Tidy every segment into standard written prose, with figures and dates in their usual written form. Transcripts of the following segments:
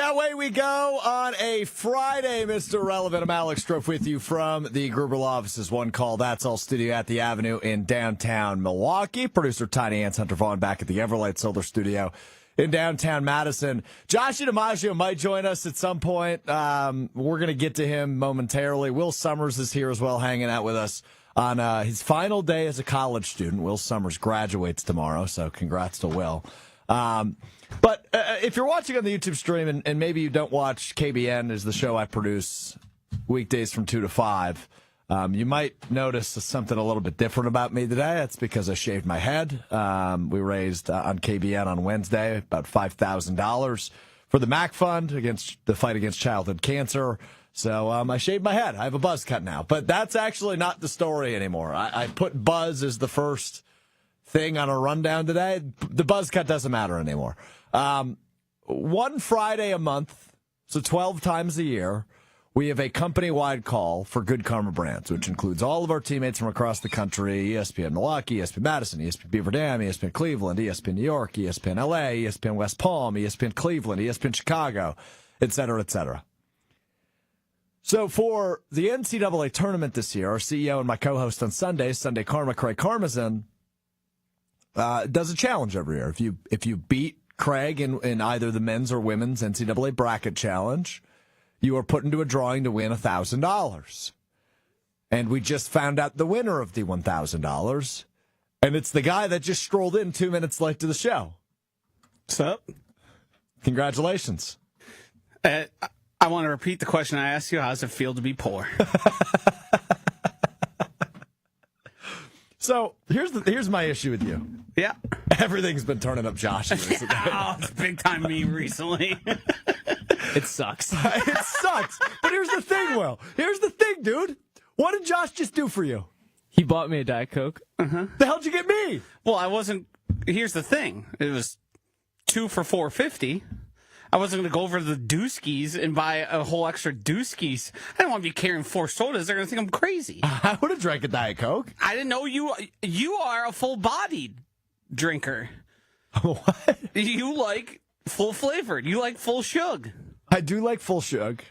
away we go on a Friday, Mr. Relevant. I'm Alex Strouf with you from the Gruber Law Office's One Call That's All studio at the Avenue in downtown Milwaukee. Producer Tiny Ants, Hunter Vaughn back at the Everlight Solar Studio in downtown Madison. Josh DiMaggio might join us at some point. We're going to get to him momentarily. Will Summers is here as well, hanging out with us on his final day as a college student. Will Summers graduates tomorrow, so congrats to Will. But if you're watching on the YouTube stream, and maybe you don't watch KBN, is the show I produce weekdays from 2 to 5, you might notice something a little bit different about me today. That's because I shaved my head. We raised on KBN on Wednesday about $5,000 for the MAC Fund against the fight against childhood cancer. So I shaved my head. I have a buzz cut now. But that's actually not the story anymore. I put buzz as the first thing on a rundown today. The buzz cut doesn't matter anymore. One Friday a month, so 12 times a year, we have a company-wide call for Good Karma Brands, which includes all of our teammates from across the country: ESPN Milwaukee, ESPN Madison, ESPN Beaver Dam, ESPN Cleveland, ESPN New York, ESPN LA, ESPN West Palm, ESPN Cleveland, ESPN Chicago, et cetera, et cetera. So for the NCAA tournament this year, our CEO and my co-host on Sundays, Sunday Karma, Craig Karmazin, does a challenge every year. If you beat Craig in either the men's or women's NCAA bracket challenge, you are put into a drawing to win $1,000. And we just found out the winner of the $1,000, and it's the guy that just strolled in 2 minutes late to the show. What's up? Congratulations. I want to repeat the question I asked you. How does it feel to be poor? So here's my issue with you. Yeah. Everything's been turning up Josh recently. Oh, it's big time me recently. It sucks. It sucks. But here's the thing, Will. Here's the thing, dude. What did Josh just do for you? He bought me a Diet Coke. The hell'd you get me? Well, I wasn't. Here's the thing. It was 2 for $4.50. I wasn't going to go over to the Dooskies and buy a whole extra Dooskies. I didn't want to be carrying 4 sodas. They're going to think I'm crazy. I would have drank a Diet Coke. I didn't know you are a full-bodied drinker. What? You like full flavored. You like full shug. I do like full shug.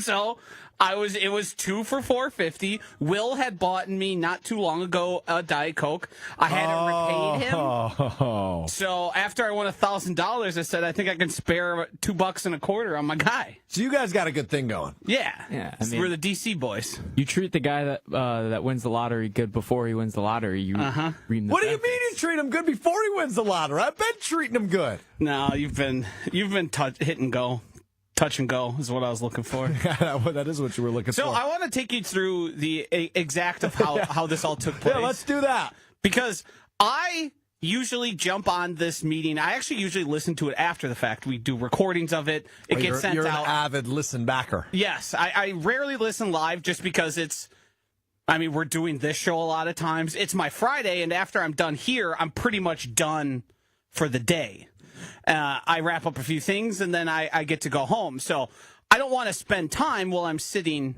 So it was 2 for $4.50. Will had bought me not too long ago a Diet Coke. I hadn't repaid him. Oh. So after I won $1,000, I said I think I can spare $2.25 on my guy. So you guys got a good thing going. Yeah. I mean, we're the DC boys. You treat the guy that wins the lottery good before he wins the lottery. You What do you mean you treat him good before he wins the lottery? I've been treating him good. No, you've been hit and go. Touch and go is what I was looking for. That is what you were looking for. So I want to take you through the exact of how this all took place. Yeah, let's do that. Because I usually jump on this meeting. I actually usually listen to it after the fact. We do recordings of it. It gets sent out. You're an out. avid listen backer. Yes. I rarely listen live just because we're doing this show a lot of times. It's my Friday, and after I'm done here, I'm pretty much done for the day. I wrap up a few things, and then I get to go home. So I don't want to spend time while I'm sitting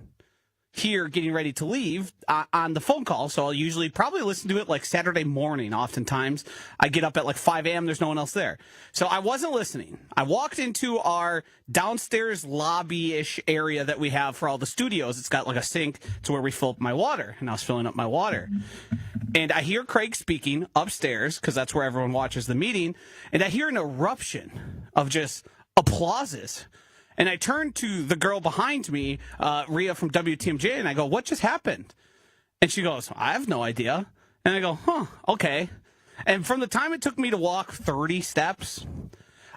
here getting ready to leave on the phone call. So I'll usually probably listen to it like Saturday morning. Oftentimes I get up at like 5 a.m. There's no one else there. So I wasn't listening. I walked into our downstairs lobby-ish area that we have for all the studios. It's got like a sink to where we fill up my water, and I was filling up my water. And I hear Craig speaking upstairs, because that's where everyone watches the meeting, and I hear an eruption of just applauses. And I turn to the girl behind me, Rhea from WTMJ, and I go, "What just happened?" And she goes, "I have no idea." And I go, "Huh, okay." And from the time it took me to walk 30 steps,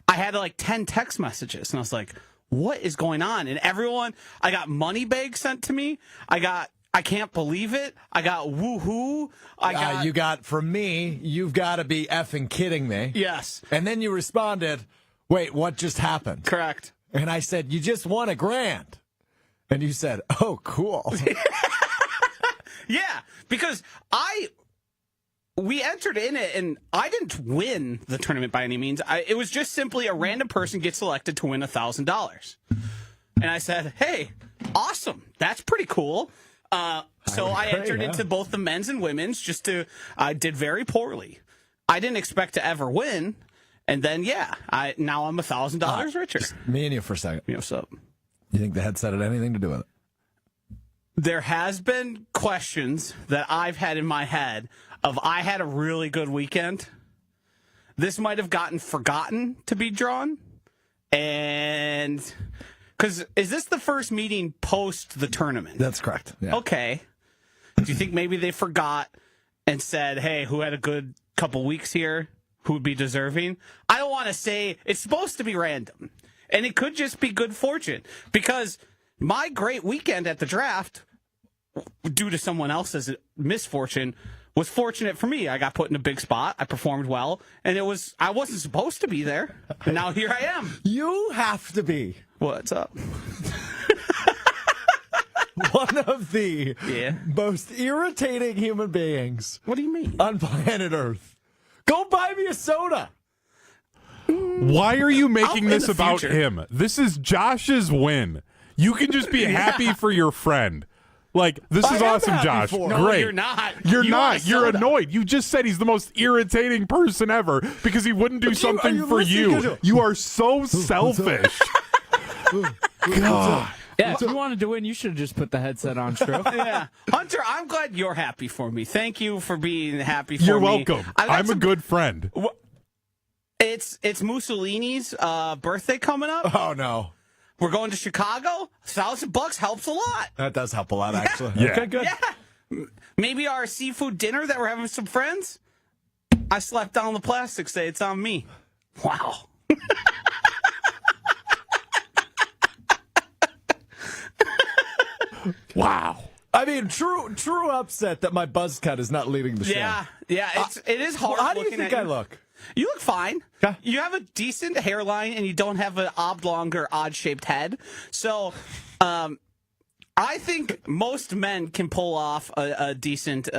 I had like 10 text messages. And I was like, what is going on? And everyone, I got money bags sent to me. I can't believe it. I got woohoo. You got, from me, you've got to be effing kidding me. Yes. And then you responded, wait, what just happened? Correct. And I said, you just won $1,000. And you said, oh, cool. Yeah, because we entered in it, and I didn't win the tournament by any means. It was just simply a random person gets selected to win $1,000. And I said, hey, awesome. That's pretty cool. So I entered into both the men's and women's I did very poorly. I didn't expect to ever win. And then, now I'm $1,000 richer. Me and you for a second. You know, so You think the headset had anything to do with it? there has been questions that I've had in my head of I had a really good weekend. This might have gotten forgotten to be drawn. And because is this the first meeting post the tournament? That's correct. Yeah. Okay. Do you think maybe they forgot and said, hey, who had a good couple weeks here? Who would be deserving? I don't want to say it's supposed to be random. And it could just be good fortune. Because my great weekend at the draft, due to someone else's misfortune, was fortunate for me. I got put in a big spot. I performed well. And I wasn't supposed to be there. And now here I am. You have to be What's up? one of the Yeah. most irritating human beings What do you mean? on planet Earth. Go buy me a soda. Why are you making in this the about future. him? This is Josh's win. You can just be happy for your friend. Like, this I is am awesome, happy Josh. for him. No, Great. you're not. You're You want not. a You're soda. annoyed. You just said he's the most irritating person ever because he wouldn't do Are something you for listening you. to- You are so selfish. God. Yeah, if you wanted to win, you should have just put the headset on, Strouf. Yeah. Hunter, I'm glad you're happy for me. Thank you for being happy for me. You're welcome. I got I'm a some- good friend. It's Mussolini's birthday coming up. Oh, no. We're going to Chicago. $1,000 helps a lot. That does help a lot, actually. Yeah. Okay, good. Yeah. Maybe our seafood dinner that we're having with some friends. I slapped down the plastic, say it's on me. Wow. Wow. I mean, true upset that my buzz cut is not leading the show. Yeah. It is hard. How do you looking think at I look? You look fine. Okay. You have a decent hairline, and you don't have an oblong or odd-shaped head. So, I think most men can pull off a decent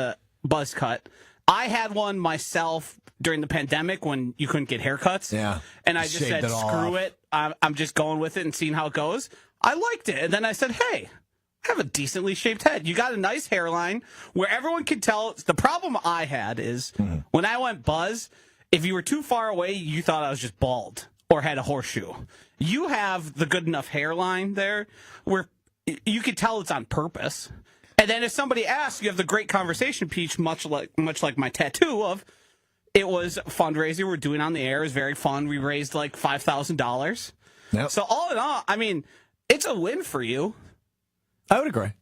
buzz cut. I had one myself during the pandemic when you couldn't get haircuts. Yeah. And I just Shaved said, it all screw off. it. I'm just going with it and seeing how it goes. I liked it. And then I said, hey, I have a decently shaped head. You got a nice hairline where everyone can tell. The problem I had is when I went buzz, if you were too far away, you thought I was just bald or had a horseshoe. You have the good enough hairline there where you could tell it's on purpose. And then if somebody asks, you have the great conversation piece, much like my tattoo of, it was a fundraiser we're doing on the air. It was very fun. We raised like $5,000. Yep. So all in all, I mean, it's a win for you. I would agree.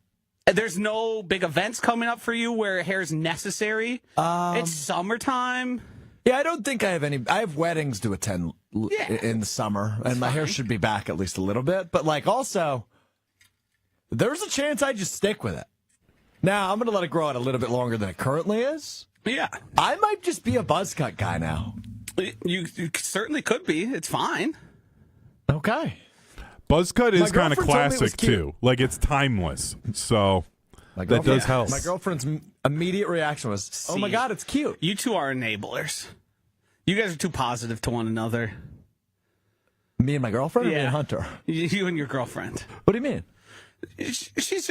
There's no big events coming up for you where hair's necessary. It's summertime. Yeah, I don't think I have any. I have weddings to attend in the summer, and my hair should be back at least a little bit. But, like, also, there's a chance I just stick with it. Now, I'm going to let it grow out a little bit longer than it currently is. Yeah. I might just be a buzz cut guy now. You certainly could be. It's fine. Okay. Buzz cut is My kind of girlfriend told me it was classic, cute. too. Like, it's timeless. So, My that does help. My girlfriend's immediate reaction was, oh, my See. God, it's cute. You two are enablers. You guys are too positive to one another. Me and my girlfriend or me Yeah. and Hunter? You and your girlfriend. What do you mean? She's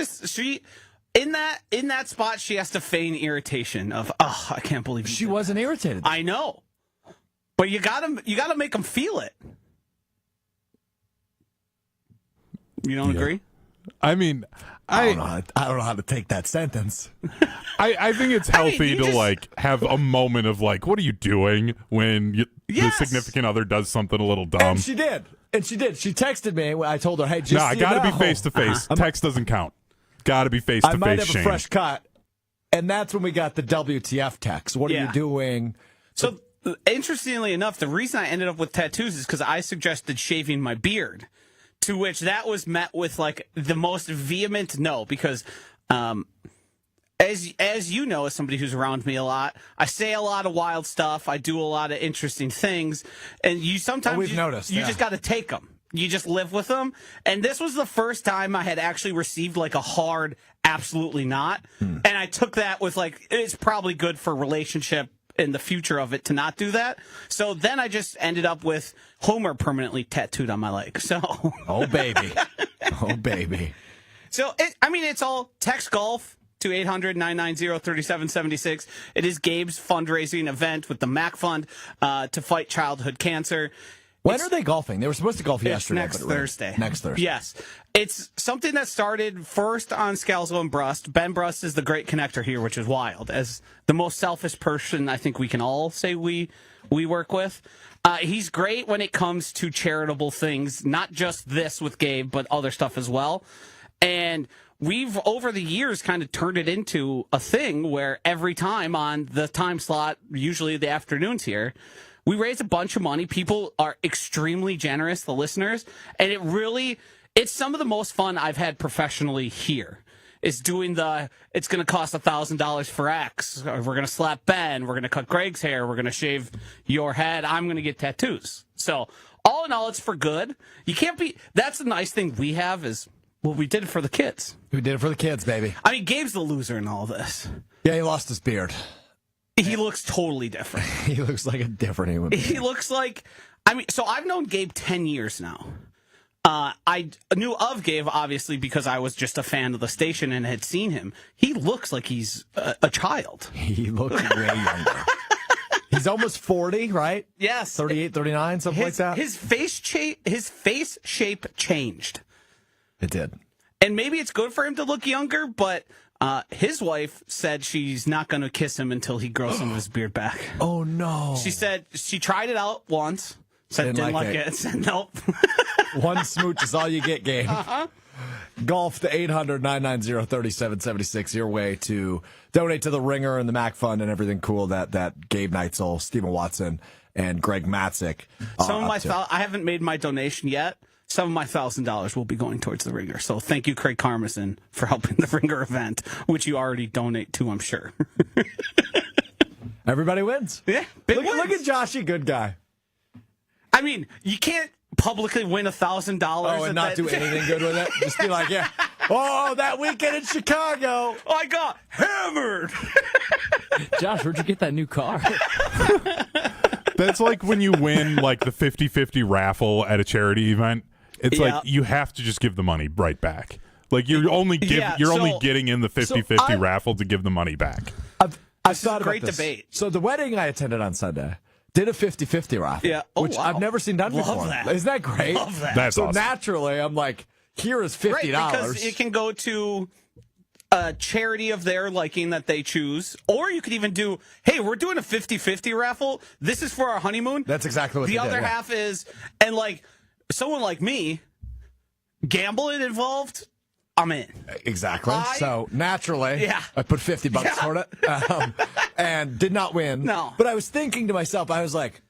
in that spot. She has to feign irritation of, oh, I can't believe you She did that." wasn't irritated. I know, but you gotta make them feel it. You don't agree? I mean, I don't know how to take that sentence. I think it's I mean, healthy you to just- like have a moment of like, what are you doing when Yes. the significant other does something a little dumb? And she did. She texted me when I told her, hey, just No, so I you got to be know, face to face. Text doesn't count. Got to be face I to might face. have a fresh cut. And that's when we got the WTF text. What are Yeah. you doing? So, interestingly enough, the reason I ended up with tattoos is because I suggested shaving my beard, to which that was met with like the most vehement no, because as you know, as somebody who's around me a lot, I say a lot of wild stuff. I do a lot of interesting things, and you sometimes we've noticed, you yeah. just got to take them. You just live with them. And this was the first time I had actually received like a hard, absolutely not. And I took that with like, it's probably good for relationship in the future of it to not do that. So then I just ended up with Homer permanently tattooed on my leg. So, Oh, baby. Oh, baby. so it's all text golf, to 800-990-3776. It is Gabe's fundraising event with the MAC Fund to fight childhood cancer. When are they golfing? They were supposed to golf yesterday. Next Thursday. Next Thursday. Yes. It's something that started first on Scalzo and Brust. Ben Brust is the great connector here, which is wild. As the most selfish person I think we can all say we work with. He's great when it comes to charitable things, not just this with Gabe, but other stuff as well. And we've, over the years, kind of turned it into a thing where every time on the time slot, usually the afternoons here, we raise a bunch of money. People are extremely generous, the listeners, and it's some of the most fun I've had professionally here. Is doing it's going to cost $1,000 for X. Or we're going to slap Ben. We're going to cut Greg's hair. We're going to shave your head. I'm going to get tattoos. So all in all, it's for good. You can't be. That's the nice thing we have is, well, we did it for the kids. We did it for the kids, baby. I mean, Gabe's the loser in all this. Yeah, he lost his beard. He looks totally different. He looks like a different human being. He looks like, so I've known Gabe 10 years now. I knew of Gabe, obviously, because I was just a fan of the station and had seen him. He looks like he's a child. He looks way younger. He's almost 40, right? Yes. 38, 39, something like that. His face shape changed. It did. And maybe it's good for him to look younger, but his wife said she's not going to kiss him until he grows some of his beard back. Oh, no. She said she tried it out once. Said didn't like it. Said nope. One smooch is all you get, Gabe. Golf to 800-990-3776. Your way to donate to the Ringer and the MAC Fund and everything cool that Gabe Neitzel, Stephen Watson, and Greg Matzik I haven't made my donation yet. Some of my $1,000 will be going towards the Ringer. So thank you, Craig Carmison, for helping the Ringer event, which you already donate to, I'm sure. Everybody wins. Yeah. Look at Joshy, good guy. I mean, you can't publicly win $1,000. Oh, and not do anything good with it? Just be like, yeah. Oh, that weekend in Chicago, I got hammered. Josh, where'd you get that new car? That's like when you win like the 50-50 raffle at a charity event. It's like you have to just give the money right back. Like you're only getting in the 50-50 raffle to give the money back. I've thought about great this. Debate. So the wedding I attended on Sunday did a 50-50 raffle, which wow. I've never seen done Love before. that. Isn't that great? Love that. That's so awesome. Naturally, I'm like, here is $50. Right, because it can go to a charity of their liking that they choose, or you could even do, hey, we're doing a 50-50 raffle. This is for our honeymoon. That's exactly what the they other did, half is, and like someone like me, gambling involved, I'm in. Exactly. So naturally, I put $50 toward it, and did not win. No. But I was thinking to myself, I was like,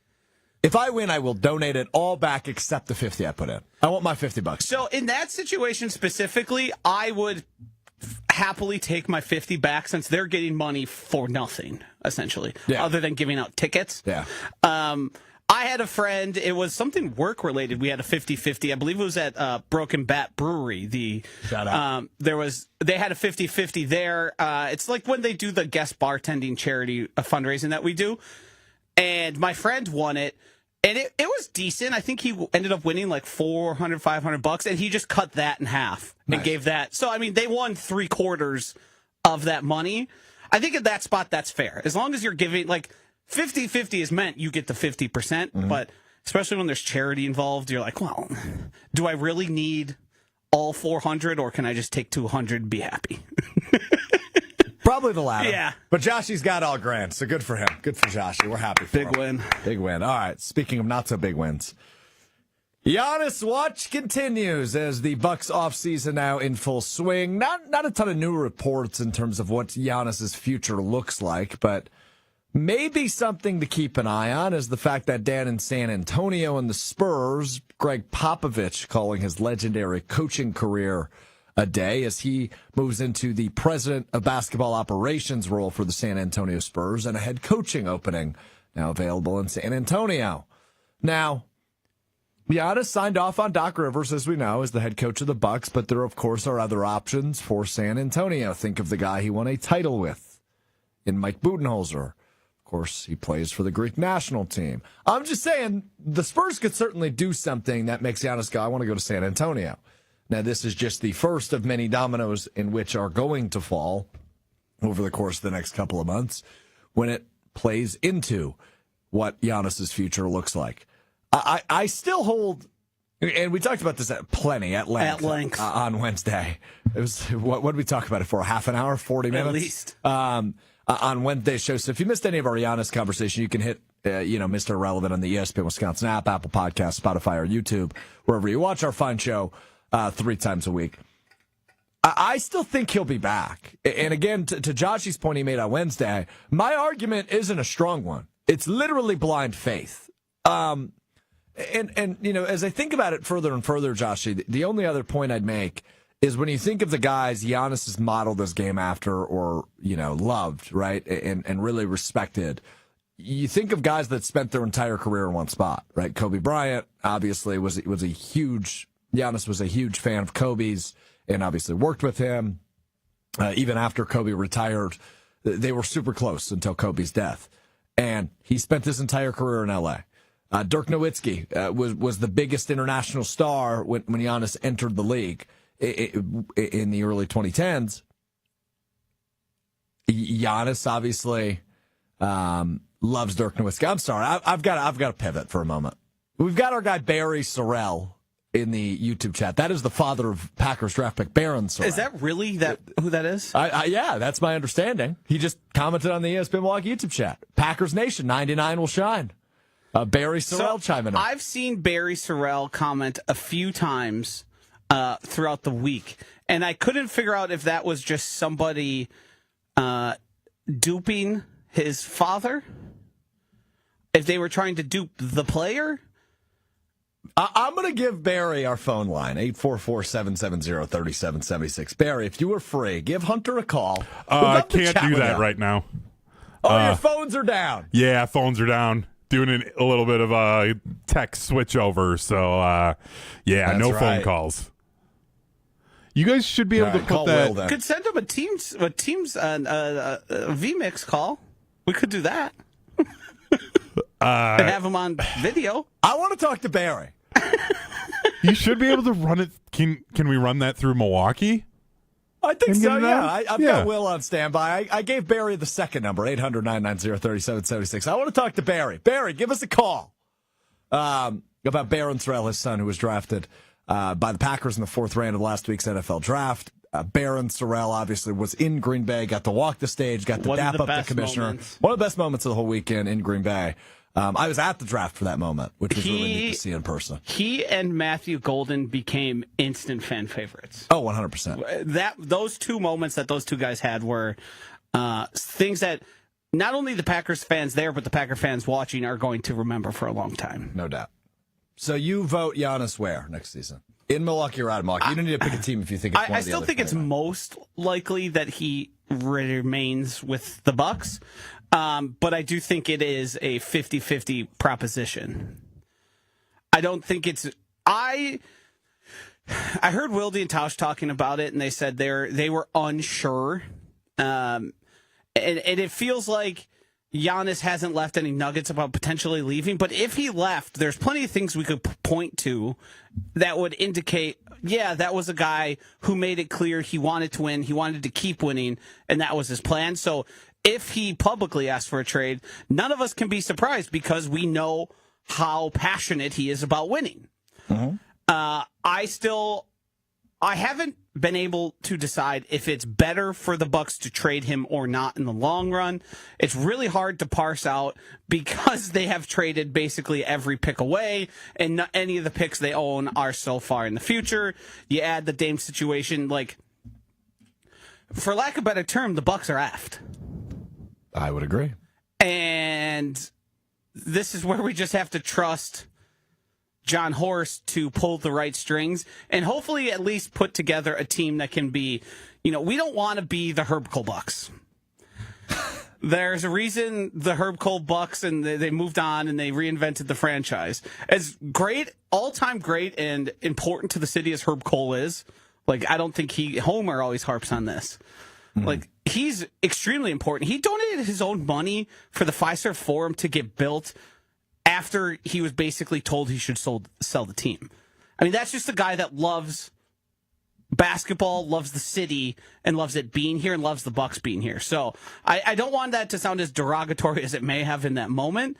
if I win, I will donate it all back except the 50 I put in. I want my $50. So in that situation specifically, I would happily take my 50 back since they're getting money for nothing, essentially, other than giving out tickets. Yeah. I had a friend, it was something work related. We had a 50-50. I believe it was at Broken Bat Brewery. Shout out. They had a 50-50 there. It's like when they do the guest bartending charity fundraising that we do. And my friend won it. And it was decent. I think he ended up winning like $400, $500, and he just cut that in half and gave that. So, I mean, they won 3/4 of that money. I think at that spot, that's fair. As long as you're giving, like, 50-50 is meant you get the 50%, but especially when there's charity involved, you're like, well, do I really need all 400, or can I just take 200 and be happy? Probably the latter. Yeah. But Joshy's got all grand, so good for him. Good for Joshy. We're happy for him. Big win. Big win. All right. Speaking of not so big wins, Giannis Watch continues as the Bucks offseason now in full swing. Not a ton of new reports in terms of what Giannis's future looks like, but maybe something to keep an eye on is the fact that down in San Antonio and the Spurs, Greg Popovich calling his legendary coaching career a day as he moves into the president of basketball operations role for the San Antonio Spurs and a head coaching opening now available in San Antonio. Now, Giannis signed off on Doc Rivers, as we know, as the head coach of the Bucks, but there, of course, are other options for San Antonio. Think of the guy he won a title with in Mike Budenholzer. Of course, he plays for the Greek national team. I'm just saying, the Spurs could certainly do something that makes Giannis go, I want to go to San Antonio. Now, this is just the first of many dominoes in which are going to fall over the course of the next couple of months when it plays into what Giannis's future looks like. I still hold, and we talked about this at length on Wednesday. It was, what did we talk about it for? Half an hour, 40 minutes? At least. On Wednesday's show. So if you missed any of our Giannis conversation, you can hit, Mr. Irrelevant on the ESPN Wisconsin app, Apple Podcasts, Spotify, or YouTube, wherever you watch our fine show 3 times a week. I still think he'll be back. And again, to Joshy's point he made on Wednesday, my argument isn't a strong one. It's literally blind faith. And as I think about it further and further, Joshy, the only other point I'd make is when you think of the guys Giannis has modeled this game after or, loved, right, and really respected, you think of guys that spent their entire career in one spot, right? Kobe Bryant, obviously, Giannis was a huge fan of Kobe's and obviously worked with him. Even after Kobe retired, they were super close until Kobe's death. And he spent his entire career in L.A. Dirk Nowitzki was the biggest international star when Giannis entered the league in the early 2010s. Giannis obviously loves Dirk Nowitzki. I'm sorry, I've got to pivot for a moment. We've got our guy Barry Sorrell in the YouTube chat. That is the father of Packers draft pick Baron Sorrell. Is that really who that is? Yeah, that's my understanding. He just commented on the ESPN Milwaukee YouTube chat. Packers Nation, 99 will shine. Barry Sorrell chiming in. I've seen Barry Sorrell comment a few times throughout the week, and I couldn't figure out if that was just somebody duping his father, if they were trying to dupe the player. I'm going to give Barry our phone line, 844-770-3776. Barry, if you were free, give Hunter a call. I can't do that right now. Oh, your phones are down. Yeah, phones are down. Doing a little bit of a tech switch over, so That's no right. phone calls. You guys should be able to put that. Will, Could send him a Teams VMix call. We could do that. And have him on video. I want to talk to Barry. You should be able to run it. Can we run that through Milwaukee? I think so, yeah. I've Yeah. got Will on standby. I gave Barry the second number, 800-990-3776. I want to talk to Barry. Barry, give us a call about Baron Sorrell, his son, who was drafted by the Packers in the 4th round of last week's NFL draft. Baron Sorrell obviously was in Green Bay, got to walk the stage, got to dap up the commissioner. Moments. One of the best moments of the whole weekend in Green Bay. I was at the draft for that moment, which was really neat to see in person. He and Matthew Golden became instant fan favorites. Oh, 100%. Those two moments that those two guys had were things that not only the Packers fans there, but the Packer fans watching are going to remember for a long time. No doubt. So you vote Giannis where next season? In Milwaukee or out of Milwaukee? You don't need to pick a team if you think it's one I of the still other think it's 29. most likely that he remains with the Bucks. But I do think it is a 50-50 proposition. I don't think it's... I heard Wilde and Tausch talking about it, and they said they were unsure. And it feels like Giannis hasn't left any nuggets about potentially leaving. But if he left, there's plenty of things we could point to that would indicate, yeah, that was a guy who made it clear he wanted to win, he wanted to keep winning, and that was his plan. So if he publicly asked for a trade, none of us can be surprised because we know how passionate he is about winning. Mm-hmm. I haven't been able to decide if it's better for the Bucks to trade him or not in the long run. It's really hard to parse out because they have traded basically every pick away, and not any of the picks they own are so far in the future. You add the Dame situation, like, for lack of a better term, the Bucks are effed. I would agree. And this is where we just have to trust John Horst to pull the right strings and hopefully at least put together a team that can be, we don't want to be the Herb Cole Bucks. There's a reason the Herb Cole Bucks and they moved on and they reinvented the franchise. As great, all-time great and important to the city as Herb Cole is, like, I don't think Homer always harps on this. Mm-hmm. Like, he's extremely important. He donated his own money for the Fiserv Forum to get built after he was basically told he should sell the team. I mean, that's just a guy that loves basketball, loves the city, and loves it being here, and loves the Bucks being here. So I don't want that to sound as derogatory as it may have in that moment.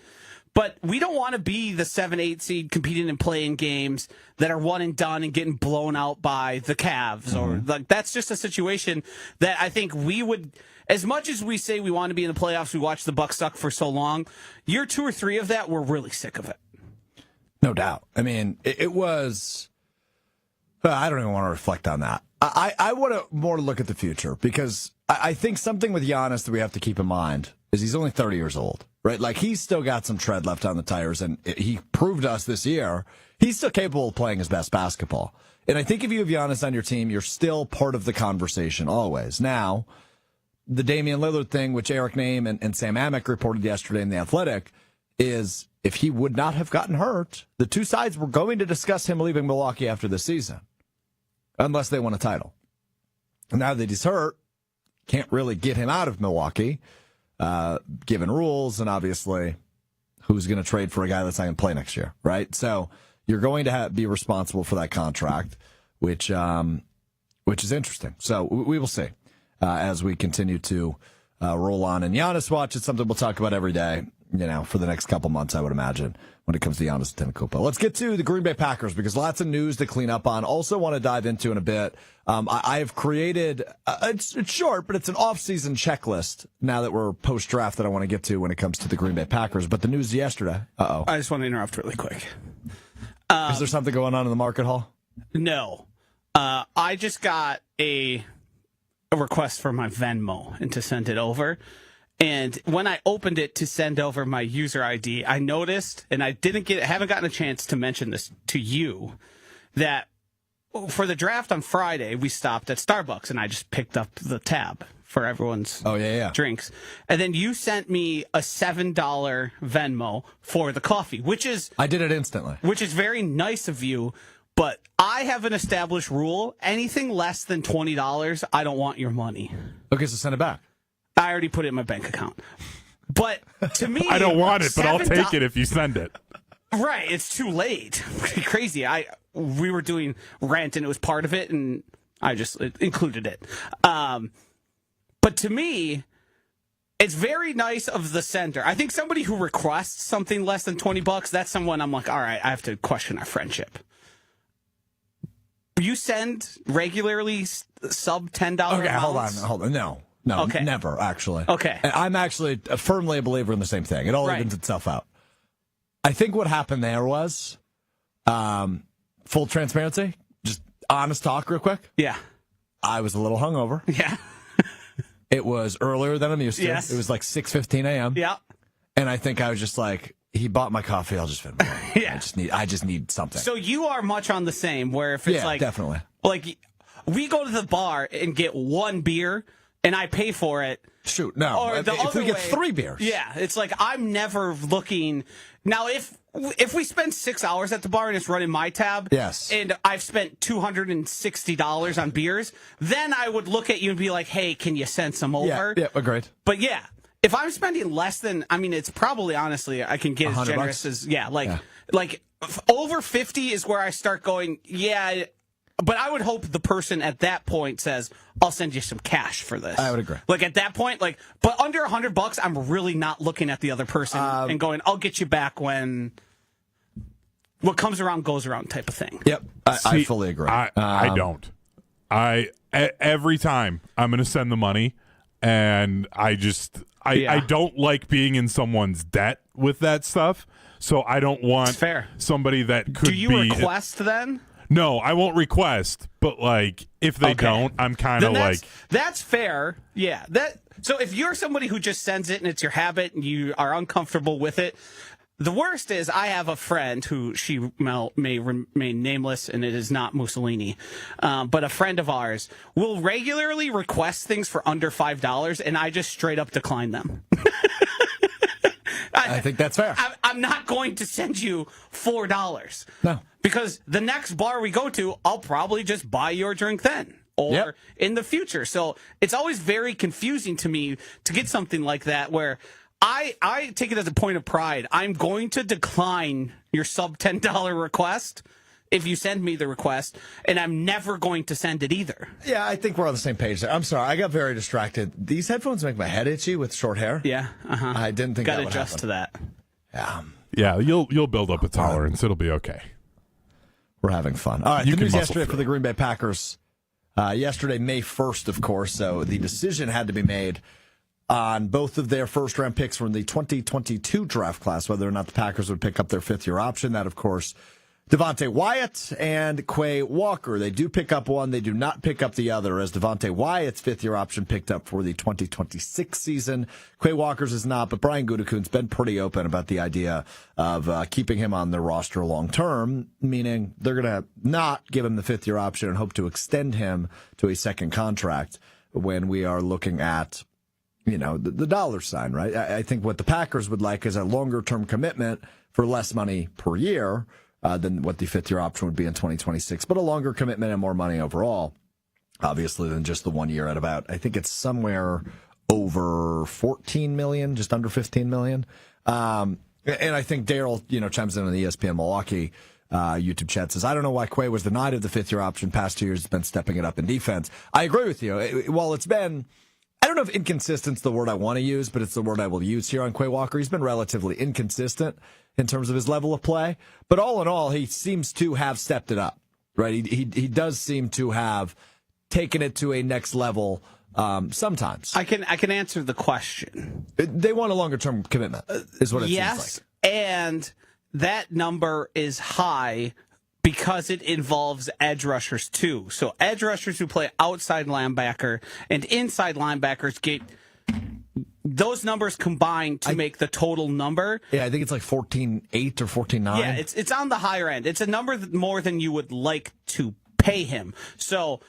But we don't want to be the 7-8 seed competing in playing games that are one and done and getting blown out by the Cavs. Or like that's just a situation that I think we would, as much as we say we want to be in the playoffs, we watched the Bucks suck for so long. Year 2 or 3 of that, we're really sick of it. No doubt. I mean, it was. I don't even want to reflect on that. I want to more look at the future because I think something with Giannis that we have to keep in mind is he's only 30 years old, right? Like he's still got some tread left on the tires, and he proved to us this year he's still capable of playing his best basketball. And I think if you have Giannis on your team, you're still part of the conversation always. Now, the Damian Lillard thing, which Eric Name and Sam Amick reported yesterday in The Athletic, is if he would not have gotten hurt, the two sides were going to discuss him leaving Milwaukee after the season, unless they won a title. And now that he's hurt, can't really get him out of Milwaukee, given rules, and obviously who's going to trade for a guy that's not going to play next year, right? So you're going to be responsible for that contract, which is interesting. So we will see as we continue to roll on. And Giannis Watch is something we'll talk about every day, for the next couple months, I would imagine, when it comes to Giannis Antetokounmpo. Let's get to the Green Bay Packers because lots of news to clean up on. Also want to dive into in a bit. I have created, it's short, but it's an off-season checklist now that we're post-draft that I want to get to when it comes to the Green Bay Packers. But the news yesterday, I just want to interrupt really quick. Is there something going on in the market hall? No. I just got a request for my Venmo and to send it over. And when I opened it to send over my user ID, I noticed, and I haven't gotten a chance to mention this to you, that for the draft on Friday, we stopped at Starbucks, and I just picked up the tab for everyone's drinks. And then you sent me a $7 Venmo for the coffee, I did it instantly. Which is very nice of you, but I have an established rule. Anything less than $20, I don't want your money. Okay, so send it back. I already put it in my bank account. But to me, I don't want it, but I'll take it if you send it. Right, it's too late. Pretty crazy. We were doing rent and it was part of it, and I just included it. But to me, it's very nice of the sender. I think somebody who requests something less than $20, that's someone I'm like, all right, I have to question our friendship. You send regularly sub $10 Okay, amounts? hold on. No, okay. Never, actually. Okay. I'm actually firmly a believer in the same thing. It all evens itself out. I think what happened there was, full transparency, just honest talk real quick. Yeah. I was a little hungover. Yeah. It was earlier than I'm used to. Yes. It was like 6:15 a.m. Yeah. And I think I was just like, he bought my coffee, I'll just fit him. Yeah. I just need something. So you are much on the same, where if it's definitely. Like, we go to the bar and get one beer, and I pay for it. Shoot, no. Or if we get 3 beers. Yeah, it's like I'm never looking. Now, if we spend 6 hours at the bar and it's running my tab, yes, and I've spent $260 on beers, then I would look at you and be like, hey, can you send some over? Yeah, agreed. But yeah, if I'm spending less than, it's probably, honestly, I can get as generous as, like over 50 is where I start going, yeah. But I would hope the person at that point says, I'll send you some cash for this. I would agree. Like at that point, but under $100, I'm really not looking at the other person and going, I'll get you back when what comes around goes around type of thing. Yep. I fully agree. I don't. Every time I'm going to send the money, and I don't like being in someone's debt with that stuff. So I don't want somebody that could be. Do you request then? No, I won't request, but if they don't, I'm kind of like that's fair. Yeah. So if you're somebody who just sends it and it's your habit and you are uncomfortable with it, the worst is I have a friend who she may remain nameless, and it is not Mussolini, but a friend of ours will regularly request things for under $5, and I just straight up decline them. I think that's fair. I'm not going to send you $4. No. Because the next bar we go to, I'll probably just buy your drink then or in the future. So it's always very confusing to me to get something like that where I take it as a point of pride. I'm going to decline your sub $10 request if you send me the request, and I'm never going to send it either. Yeah, I think we're on the same page there. I'm sorry, I got very distracted. These headphones make my head itchy with short hair. Yeah, I didn't think that would adjust happen. to that. Yeah, you'll build up a tolerance. It'll be okay. we're having fun. All right, You the can news muscle yesterday through for the Green Bay Packers. Yesterday, May 1st, of course, so the decision had to be made on both of their first-round picks from the 2022 draft class, whether or not the Packers would pick up their fifth-year option. That, of course, Devonte Wyatt and Quay Walker. They do pick up one. They do not pick up the other, as Devonte Wyatt's fifth-year option picked up for the 2026 season. Quay Walker's is not, but Brian Gutekunst's been pretty open about the idea of keeping him on their roster long-term, meaning they're going to not give him the fifth-year option and hope to extend him to a second contract when we are looking at, you know, the dollar sign, right? I think what the Packers would like is a longer-term commitment for less money per year than what the fifth-year option would be in 2026, but a longer commitment and more money overall, obviously, than just the 1 year at about, I think it's somewhere over $14 million, just under $15 million. And I think Daryl, chimes in on the ESPN Milwaukee YouTube chat, says, I don't know why Quay was denied of the fifth-year option. Past 2 years, has been stepping it up in defense. I agree with you. While it's been, I don't know if inconsistent's the word I want to use, but it's the word I will use here on Quay Walker. He's been relatively inconsistent in terms of his level of play, but all in all, he seems to have stepped it up, right? He does seem to have taken it to a next level sometimes. I can answer the question. They want a longer term commitment, is what it seems like. And that number is high because it involves edge rushers too. So edge rushers who play outside linebacker and inside linebackers get those numbers combined to make the total number. Yeah, I think it's like 14.8 or 14.9. Yeah, it's on the higher end. It's a number more than you would like to pay him. So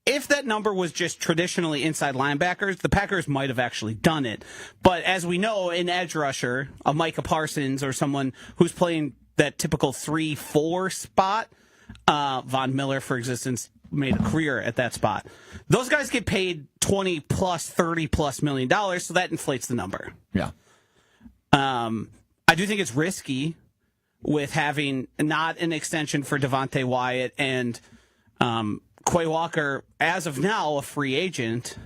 if that number was just traditionally inside linebackers, the Packers might have actually done it. But as we know, an edge rusher, a Micah Parsons or someone who's playing that typical 3-4 spot, Von Miller, for instance, made a career at that spot. Those guys get paid $20 plus, $30 plus million, so that inflates the number. Yeah. I do think it's risky with having not an extension for Devonte Wyatt and Quay Walker, as of now, a free agent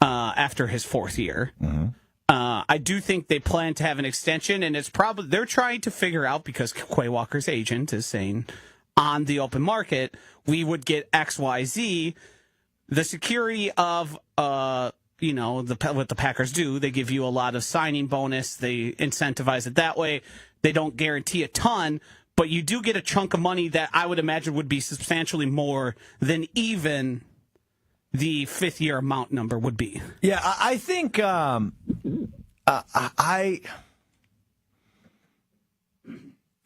after his fourth year. Mm-hmm. I do think they plan to have an extension, and it's probably they're trying to figure out, because Quay Walker's agent is saying on the open market, we would get XYZ. The security of, what the Packers do, they give you a lot of signing bonus. They incentivize it that way. They don't guarantee a ton, but you do get a chunk of money that I would imagine would be substantially more than even the fifth-year amount number would be. Yeah, I think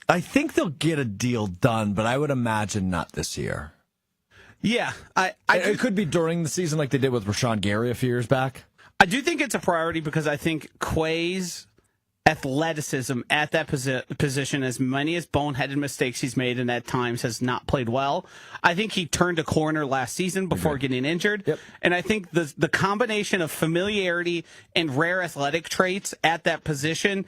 I think they'll get a deal done, but I would imagine not this year. Yeah, it could be during the season like they did with Rashawn Gary a few years back. I do think it's a priority because I think Quay's athleticism at that position, as many as boneheaded mistakes he's made and at times has not played well, I think he turned a corner last season before getting injured. Yep. And I think the combination of familiarity and rare athletic traits at that position,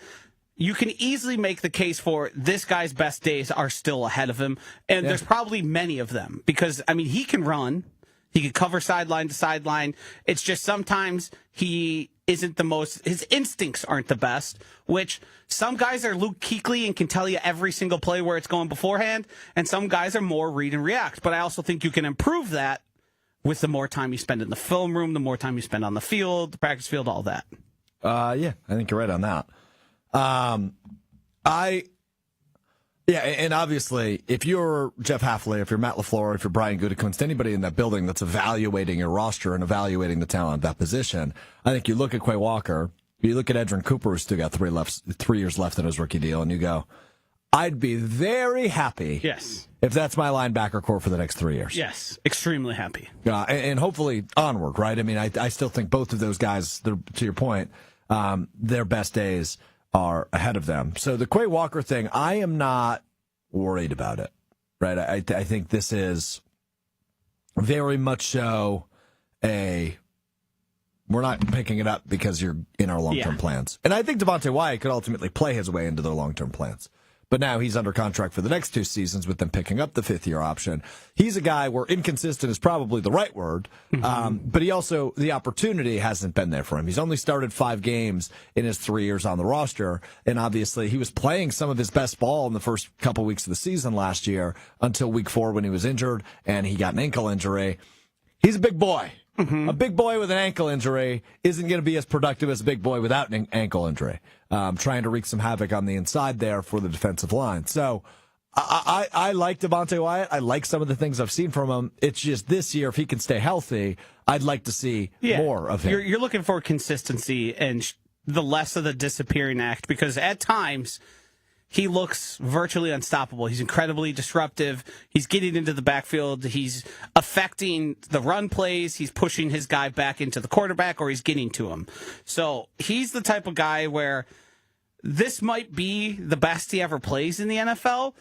you can easily make the case for this guy's best days are still ahead of him. And there's probably many of them because, he can run. He can cover sideline to sideline. It's just sometimes he isn't the most, his instincts aren't the best, which some guys are Luke Kuechly and can tell you every single play where it's going beforehand, and some guys are more read and react. But I also think you can improve that with the more time you spend in the film room, the more time you spend on the field, the practice field, all that. Yeah, I think you're right on that. And obviously, if you're Jeff Hafley, if you're Matt LaFleur, if you're Brian Gutekunst, anybody in that building that's evaluating your roster and evaluating the talent at that position, I think you look at Quay Walker, you look at Edrin Cooper, who's still got 3 years left in his rookie deal, and you go, I'd be very happy if that's my linebacker core for the next 3 years. Yes, extremely happy. And hopefully onward, right? I still think both of those guys, to your point, their best days are ahead of them. So the Quay Walker thing, I am not worried about it, right? I think this is very much so we're not picking it up because you're in our long-term plans. And I think Devonte Wyatt could ultimately play his way into their long-term plans. but now he's under contract for the next 2 seasons with them picking up the 5th-year option. He's a guy where inconsistent is probably the right word, but he also, the opportunity hasn't been there for him. He's only started 5 games in his 3 years on the roster, and obviously he was playing some of his best ball in the first couple weeks of the season last year until week 4 when he was injured, and he got an ankle injury. He's a big boy. A big boy with an ankle injury isn't going to be as productive as a big boy without an ankle injury. Trying to wreak some havoc on the inside there for the defensive line. So I like Devonte Wyatt. I like some of the things I've seen from him. It's just this year, if he can stay healthy, I'd like to see more of him. You're looking for consistency and the less of the disappearing act, because at times he looks virtually unstoppable. He's incredibly disruptive. He's getting into the backfield. He's affecting the run plays. He's pushing his guy back into the quarterback, or he's getting to him. So he's the type of guy where this might be the best he ever plays in the NFL,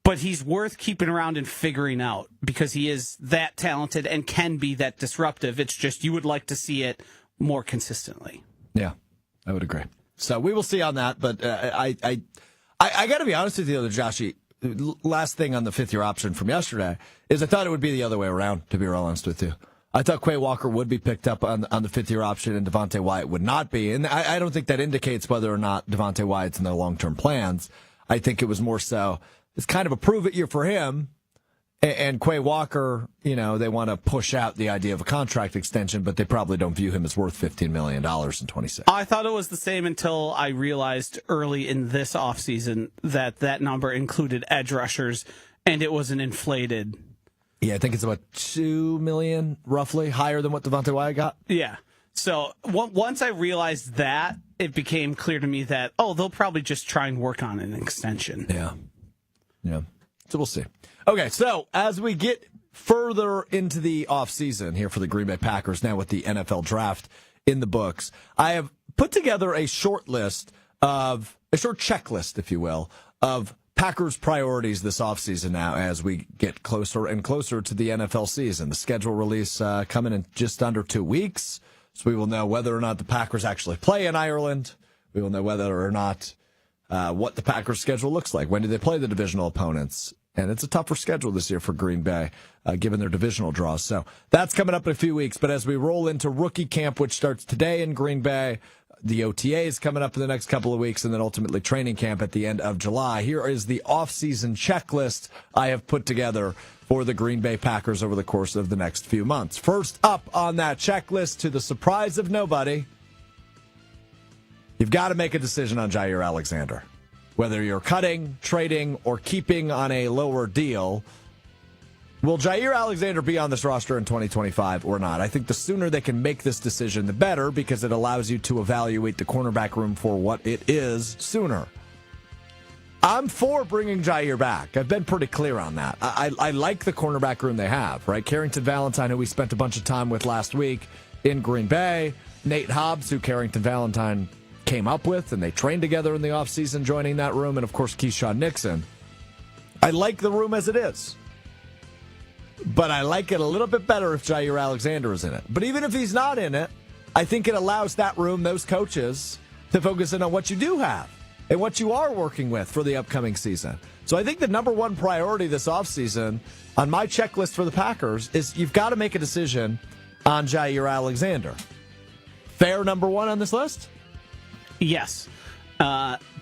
but he's worth keeping around and figuring out because he is that talented and can be that disruptive. It's just you would like to see it more consistently. Yeah, I would agree. So we will see on that, but I got to be honest with you, Joshy. Last thing on the 5th-year option from yesterday is I thought it would be the other way around, to be real honest with you. I thought Quay Walker would be picked up on the 5th-year option and Devonte Wyatt would not be. And I don't think that indicates whether or not Devonte Wyatt's in their long-term plans. I think it was more so it's kind of a prove-it year for him. And Quay Walker, they want to push out the idea of a contract extension, but they probably don't view him as worth $15 million in 26. I thought it was the same until I realized early in this offseason that number included edge rushers, and it was an inflated. Yeah, I think it's about $2 million, roughly, higher than what Devonte Wyatt got. Yeah. So once I realized that, it became clear to me that, they'll probably just try and work on an extension. Yeah. So we'll see. Okay, so as we get further into the offseason here for the Green Bay Packers, now with the NFL draft in the books, I have put together a short checklist, if you will, of Packers priorities this offseason now as we get closer and closer to the NFL season. The schedule release coming in just under 2 weeks, so we will know whether or not the Packers actually play in Ireland. We will know whether or not what the Packers' schedule looks like. When do they play the divisional opponents? And it's a tougher schedule this year for Green Bay, given their divisional draws. So that's coming up in a few weeks. But as we roll into rookie camp, which starts today in Green Bay, the OTA is coming up in the next couple of weeks, and then ultimately training camp at the end of July. Here is the offseason checklist I have put together for the Green Bay Packers over the course of the next few months. First up on that checklist, to the surprise of nobody, you've got to make a decision on Jair Alexander. Whether you're cutting, trading, or keeping on a lower deal, will Jair Alexander be on this roster in 2025 or not? I think the sooner they can make this decision, the better, because it allows you to evaluate the cornerback room for what it is sooner. I'm for bringing Jair back. I've been pretty clear on that. I like the cornerback room they have, right? Carrington Valentine, who we spent a bunch of time with last week in Green Bay. Nate Hobbs, who Carrington Valentine came up with, and they trained together in the offseason joining that room, and of course Keyshawn Nixon. I like the room as it is, but I like it a little bit better if Jair Alexander is in it. But even if he's not in it, I think it allows that room, those coaches, to focus in on what you do have and what you are working with for the upcoming season. So I think the number one priority this offseason on my checklist for the Packers is you've got to make a decision on Jair Alexander. Fair number one on this list? Yes.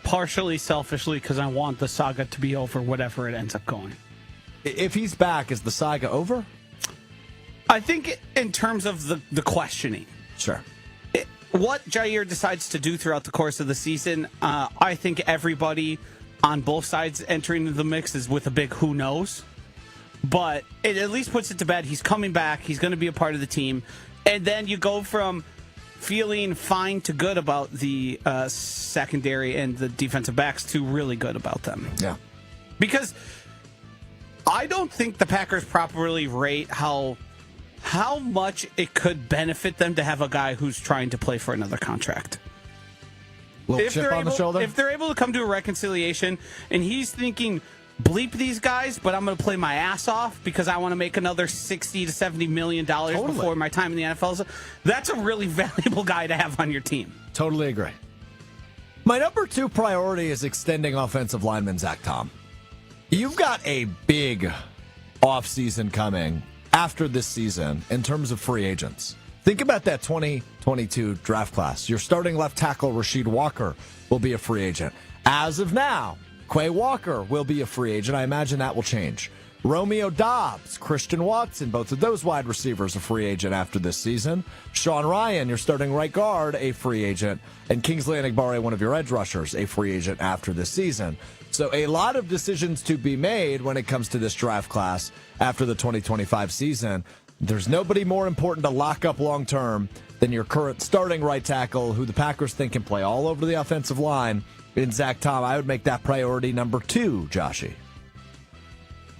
Partially selfishly because I want the saga to be over, whatever it ends up going. If he's back, is the saga over? I think in terms of the questioning. Sure. What Jair decides to do throughout the course of the season, I think everybody on both sides entering the mix is with a big who knows. But it at least puts it to bed. He's coming back. He's going to be a part of the team. And then you go from feeling fine to good about the secondary and the defensive backs to really good about them. Yeah. Because I don't think the Packers properly rate how much it could benefit them to have a guy who's trying to play for another contract. Little chip on the shoulder? If they're able to come to a reconciliation and he's thinking, bleep these guys, but I'm going to play my ass off because I want to make another $60 to $70 million before my time in the NFL. That's a really valuable guy to have on your team. Totally agree. My number 2 priority is extending offensive lineman Zach Tom. You've got a big offseason coming after this season in terms of free agents. Think about that 2022 draft class. Your starting left tackle, Rasheed Walker, will be a free agent. As of now, Quay Walker will be a free agent. I imagine that will change. Romeo Doubs, Christian Watson, both of those wide receivers a free agent after this season. Sean Ryan, your starting right guard, a free agent. And Kingsley Enagbare, one of your edge rushers, a free agent after this season. So a lot of decisions to be made when it comes to this draft class after the 2025 season. There's nobody more important to lock up long-term than your current starting right tackle, who the Packers think can play all over the offensive line, in Zach Tom. I would make that priority number 2, Joshy.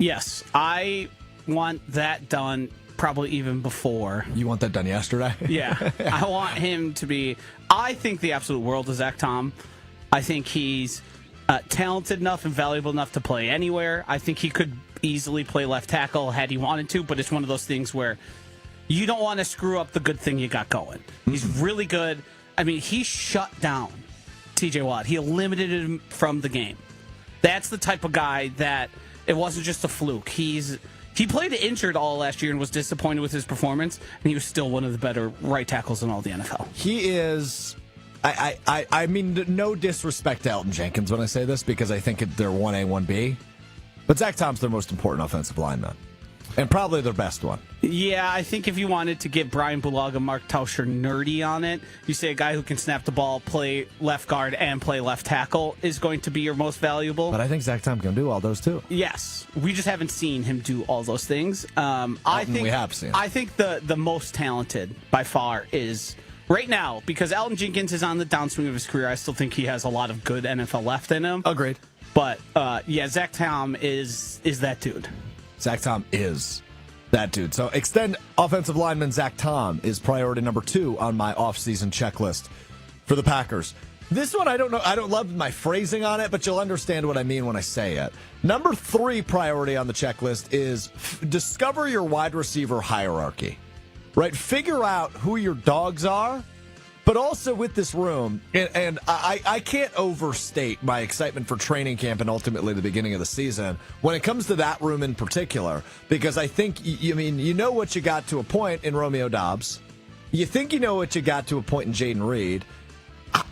Yes, I want that done probably even before. You want that done yesterday? Yeah. I want him to be... I think the absolute world of Zach Tom. I think he's talented enough and valuable enough to play anywhere. I think he could easily play left tackle had he wanted to, but it's one of those things where you don't want to screw up the good thing you got going. He's really good. I mean, he shut down TJ Watt. He eliminated him from the game. That's the type of guy that... It wasn't just a fluke. He played injured all last year and was disappointed with his performance, and he was still one of the better right tackles in all the NFL. He is. I mean, no disrespect to Elton Jenkins when I say this, because I think they're 1A, 1B. But Zach Tom's their most important offensive lineman, and probably their best one. Yeah, I think if you wanted to get Brian Bulaga, Mark Tauscher nerdy on it, you say a guy who can snap the ball, play left guard, and play left tackle is going to be your most valuable. But I think Zach Tom can do all those too. Yes, we just haven't seen him do all those things. I think we have seen. I think the most talented by far is right now, because Elton Jenkins is on the downswing of his career. I still think he has a lot of good NFL left in him. Agreed. But yeah, Zach Tom is that dude. Zach Tom is that dude. So extend offensive lineman Zach Tom is priority number 2 on my offseason checklist for the Packers. This one, I don't know. I don't love my phrasing on it, but you'll understand what I mean when I say it. Number 3 priority on the checklist is discover your wide receiver hierarchy, right? Figure out who your dogs are, but also with this room, and I can't overstate my excitement for training camp and ultimately the beginning of the season when it comes to that room in particular, because I think, you know what you got to a point in Romeo Doubs. You think you know what you got to a point in Jaden Reed.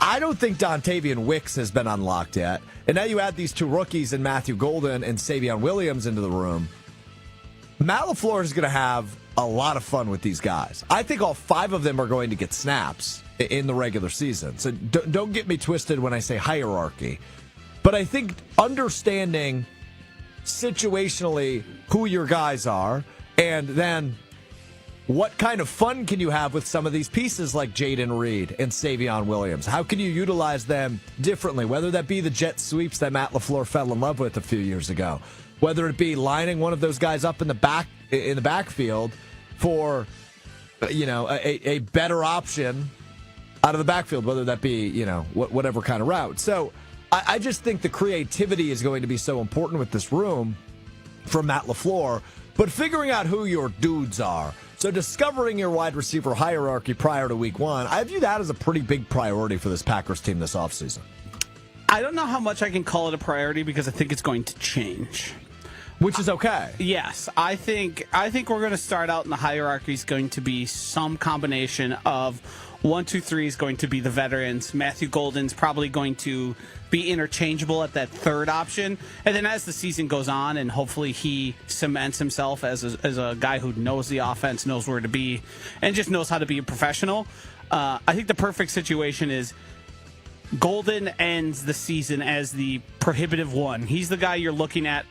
I don't think Dontavian Wicks has been unlocked yet. And now you add these 2 rookies in Matthew Golden and Savion Williams into the room. Matt LaFleur is going to have a lot of fun with these guys. I think all 5 of them are going to get snaps in the regular season. So don't get me twisted when I say hierarchy. But I think understanding situationally who your guys are, and then what kind of fun can you have with some of these pieces like Jaden Reed and Savion Williams? How can you utilize them differently, whether that be the jet sweeps that Matt LaFleur fell in love with a few years ago, whether it be lining one of those guys up in the backfield for a better option out of the backfield, whether that be, whatever kind of route. So I just think the creativity is going to be so important with this room from Matt LaFleur, but figuring out who your dudes are. So discovering your wide receiver hierarchy prior to week 1, I view that as a pretty big priority for this Packers team this offseason. I don't know how much I can call it a priority because I think it's going to change. Which is okay. Yes, I think we're going to start out in the hierarchy is going to be some combination of 1, 2, 3 is going to be the veterans. Matthew Golden's probably going to be interchangeable at that 3rd option. And then as the season goes on and hopefully he cements himself as a guy who knows the offense, knows where to be, and just knows how to be a professional, I think the perfect situation is Golden ends the season as the prohibitive 1. He's the guy you're looking at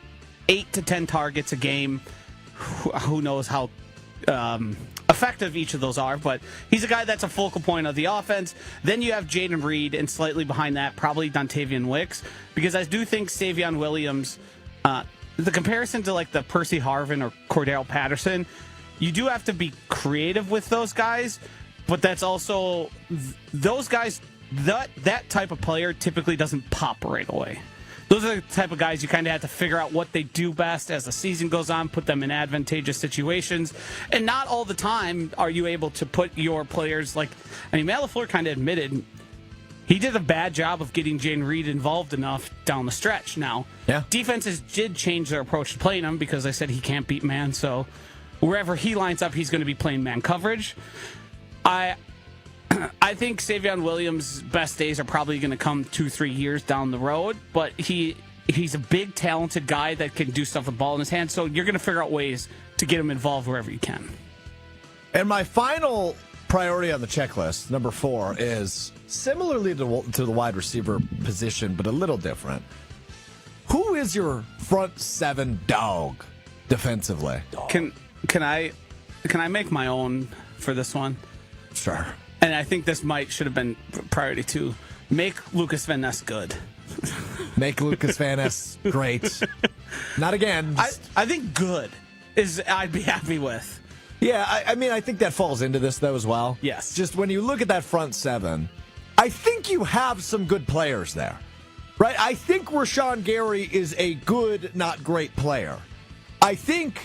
8 to 10 targets a game. Who knows how effective each of those are, but he's a guy that's a focal point of the offense. Then you have Jaden Reed, and slightly behind that, probably Dontavian Wicks, because I do think Savion Williams, the comparison to like the Percy Harvin or Cordell Patterson, you do have to be creative with those guys, but that's also those guys, that type of player typically doesn't pop right away. Those are the type of guys you kind of have to figure out what they do best as the season goes on, put them in advantageous situations. And not all the time are you able to put your players Matt LaFleur kind of admitted he did a bad job of getting Jayden Reed involved enough down the stretch. Now, defenses did change their approach to playing him because they said he can't beat man, so wherever he lines up, he's going to be playing man coverage. I think Savion Williams' best days are probably going to come 2-3 years down the road, but he's a big, talented guy that can do stuff with the ball in his hand, so you're going to figure out ways to get him involved wherever you can. And my final priority on the checklist, number 4, is similarly to the wide receiver position, but a little different. Who is your front 7 dog defensively? Can I make my own for this one? Sure. And I think this should have been priority 2. Make Lucas Van Ness good. Make Lucas Van Ness great. Not again. I think good is I'd be happy with. Yeah, I think that falls into this, though, as well. Yes. Just when you look at that front 7, I think you have some good players there, right? I think Rashawn Gary is a good, not great player. I think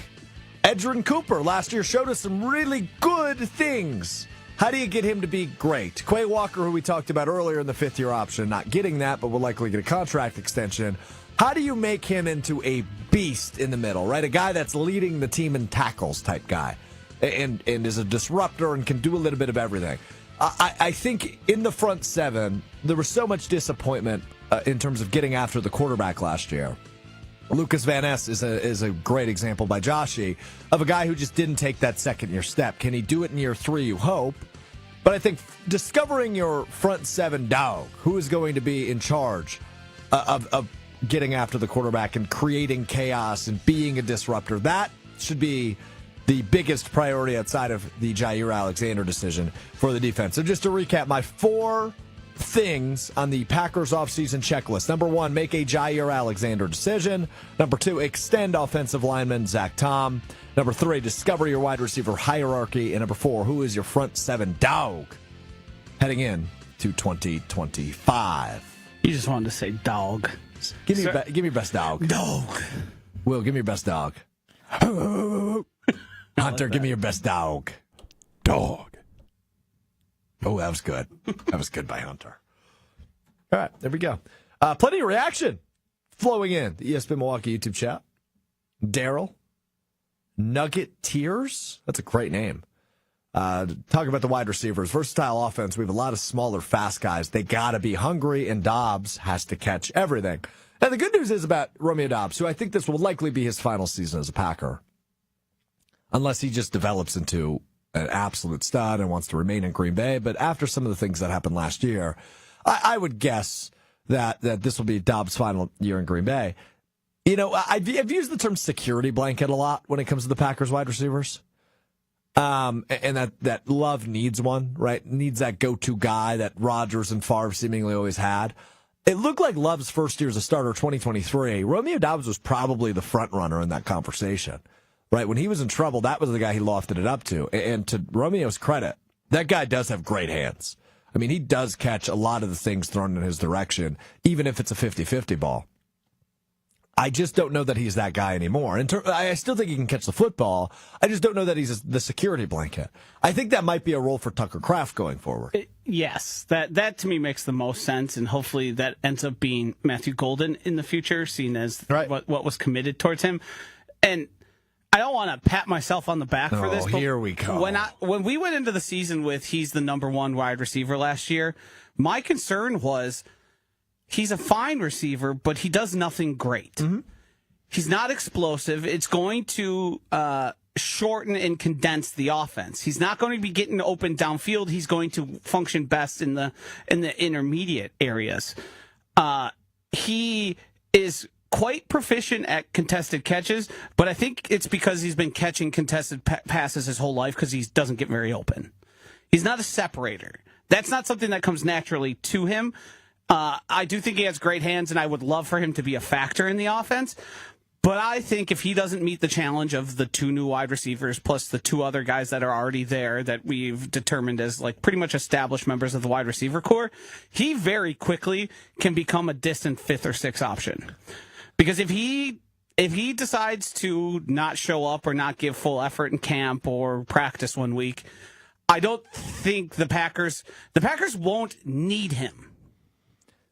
Edgerrin Cooper last year showed us some really good things. How do you get him to be great? Quay Walker, who we talked about earlier in the 5th-year option, not getting that, but will likely get a contract extension. How do you make him into a beast in the middle, right? A guy that's leading the team in tackles type guy and is a disruptor and can do a little bit of everything. I think in the front 7, there was so much disappointment in terms of getting after the quarterback last year. Lucas Van Ness is a great example by Joshy of a guy who just didn't take that second-year step. Can he do it in year 3? You hope. But I think discovering your front 7 dog, who is going to be in charge of getting after the quarterback and creating chaos and being a disruptor, that should be the biggest priority outside of the Jair Alexander decision for the defense. So just to recap, my 4 things on the Packers offseason checklist. Number 1, make a Jair Alexander decision. Number 2, extend offensive lineman Zach Tom. Number 3, discover your wide receiver hierarchy. And number 4, who is your front 7 dog heading in to 2025? You just wanted to say dog. Give me best dog. Dog. Will, give me your best dog. Hunter, give me your best dog. Dog. Oh, that was good. That was good by Hunter. All right, there we go. Plenty of reaction flowing in. The ESPN Milwaukee YouTube chat. Daryl. Nugget Tears. That's a great name. Talk about the wide receivers. Versatile offense. We have a lot of smaller, fast guys. They got to be hungry, and Dobbs has to catch everything. Now, the good news is about Romeo Dobbs, who I think this will likely be his final season as a Packer, unless he just develops into an absolute stud and wants to remain in Green Bay. But after some of the things that happened last year, I would guess that this will be Dobbs' final year in Green Bay. You know, I've used the term security blanket a lot when it comes to the Packers wide receivers. And that Love needs one, right? Needs that go-to guy that Rodgers and Favre seemingly always had. It looked like Love's first year as a starter, 2023. Romeo Dobbs was probably the front runner in that conversation, right? When he was in trouble, that was the guy he lofted it up to. And to Romeo's credit, that guy does have great hands. I mean, he does catch a lot of the things thrown in his direction, even if it's a 50-50 ball. I just don't know that he's that guy anymore. I still think he can catch the football. I just don't know that he's the security blanket. I think that might be a role for Tucker Kraft going forward. Yes, that to me makes the most sense, and hopefully that ends up being Matthew Golden in the future, seen as what was committed towards him. And I don't want to pat myself on the back for this. But here we go. When we went into the season with he's the number 1 wide receiver last year, my concern was he's a fine receiver, but he does nothing great. Mm-hmm. He's not explosive. It's going to shorten and condense the offense. He's not going to be getting open downfield. He's going to function best in the intermediate areas. He is quite proficient at contested catches, but I think it's because he's been catching contested passes his whole life because he doesn't get very open. He's not a separator. That's not something that comes naturally to him. I do think he has great hands, and I would love for him to be a factor in the offense. But I think if he doesn't meet the challenge of the 2 new wide receivers plus the 2 other guys that are already there that we've determined as like pretty much established members of the wide receiver core, he very quickly can become a distant 5th or 6th option. Because if he decides to not show up or not give full effort in camp or practice one week, I don't think the Packers won't need him.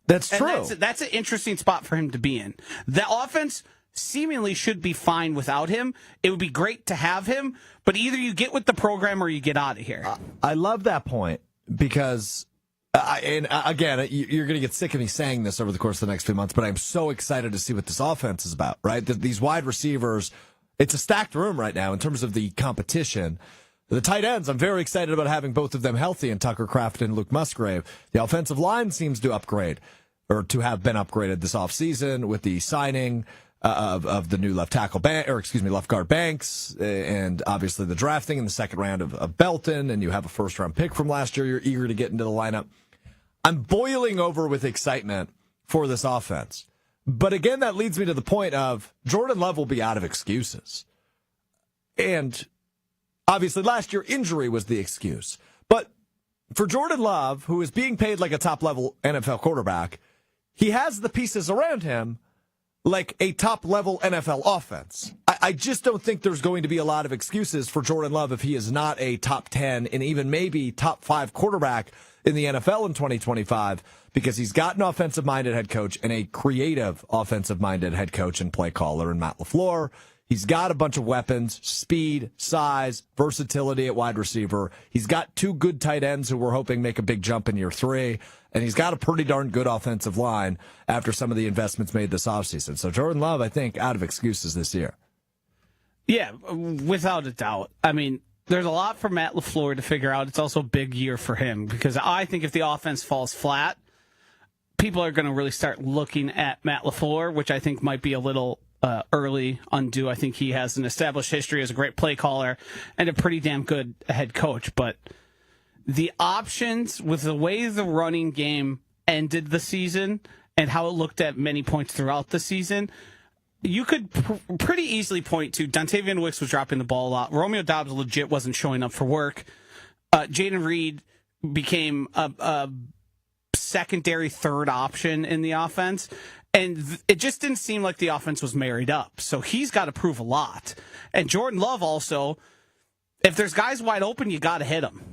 That's true. And that's an interesting spot for him to be in. The offense seemingly should be fine without him. It would be great to have him, but either you get with the program or you get out of here. I love that point because, again, you're going to get sick of me saying this over the course of the next few months, but I'm so excited to see what this offense is about, right? These wide receivers, it's a stacked room right now in terms of the competition. The tight ends, I'm very excited about having both of them healthy, and Tucker Kraft and Luke Musgrave. The offensive line seems to upgrade, or to have been upgraded this offseason with the signing of the new left guard Banks, and obviously the drafting in the second round of Belton, and you have a first-round pick from last year. You're eager to get into the lineup. I'm boiling over with excitement for this offense. But again, that leads me to the point of Jordan Love will be out of excuses. And obviously last year, injury was the excuse. But for Jordan Love, who is being paid like a top-level NFL quarterback, he has the pieces around him like a top-level NFL offense. I just don't think there's going to be a lot of excuses for Jordan Love if he is not a top 10 and even maybe top 5 quarterback in the NFL in 2025, because he's got an offensive-minded head coach and a creative offensive-minded head coach and play caller in Matt LaFleur. He's got a bunch of weapons, speed, size, versatility at wide receiver. He's got 2 good tight ends who we're hoping make a big jump in year 3. And he's got a pretty darn good offensive line after some of the investments made this offseason. So Jordan Love, I think, out of excuses this year. Yeah, without a doubt. I mean, there's a lot for Matt LaFleur to figure out. It's also a big year for him, because I think if the offense falls flat, people are going to really start looking at Matt LaFleur, which I think might be a little early undue. I think he has an established history as a great play caller and a pretty damn good head coach. But the options with the way the running game ended the season and how it looked at many points throughout the season, you could pretty easily point to Dontavian Wicks was dropping the ball a lot. Romeo Doubs legit wasn't showing up for work. Jaden Reed became a secondary third option in the offense. And it just didn't seem like the offense was married up. So he's got to prove a lot. And Jordan Love also, if there's guys wide open, you got to hit them.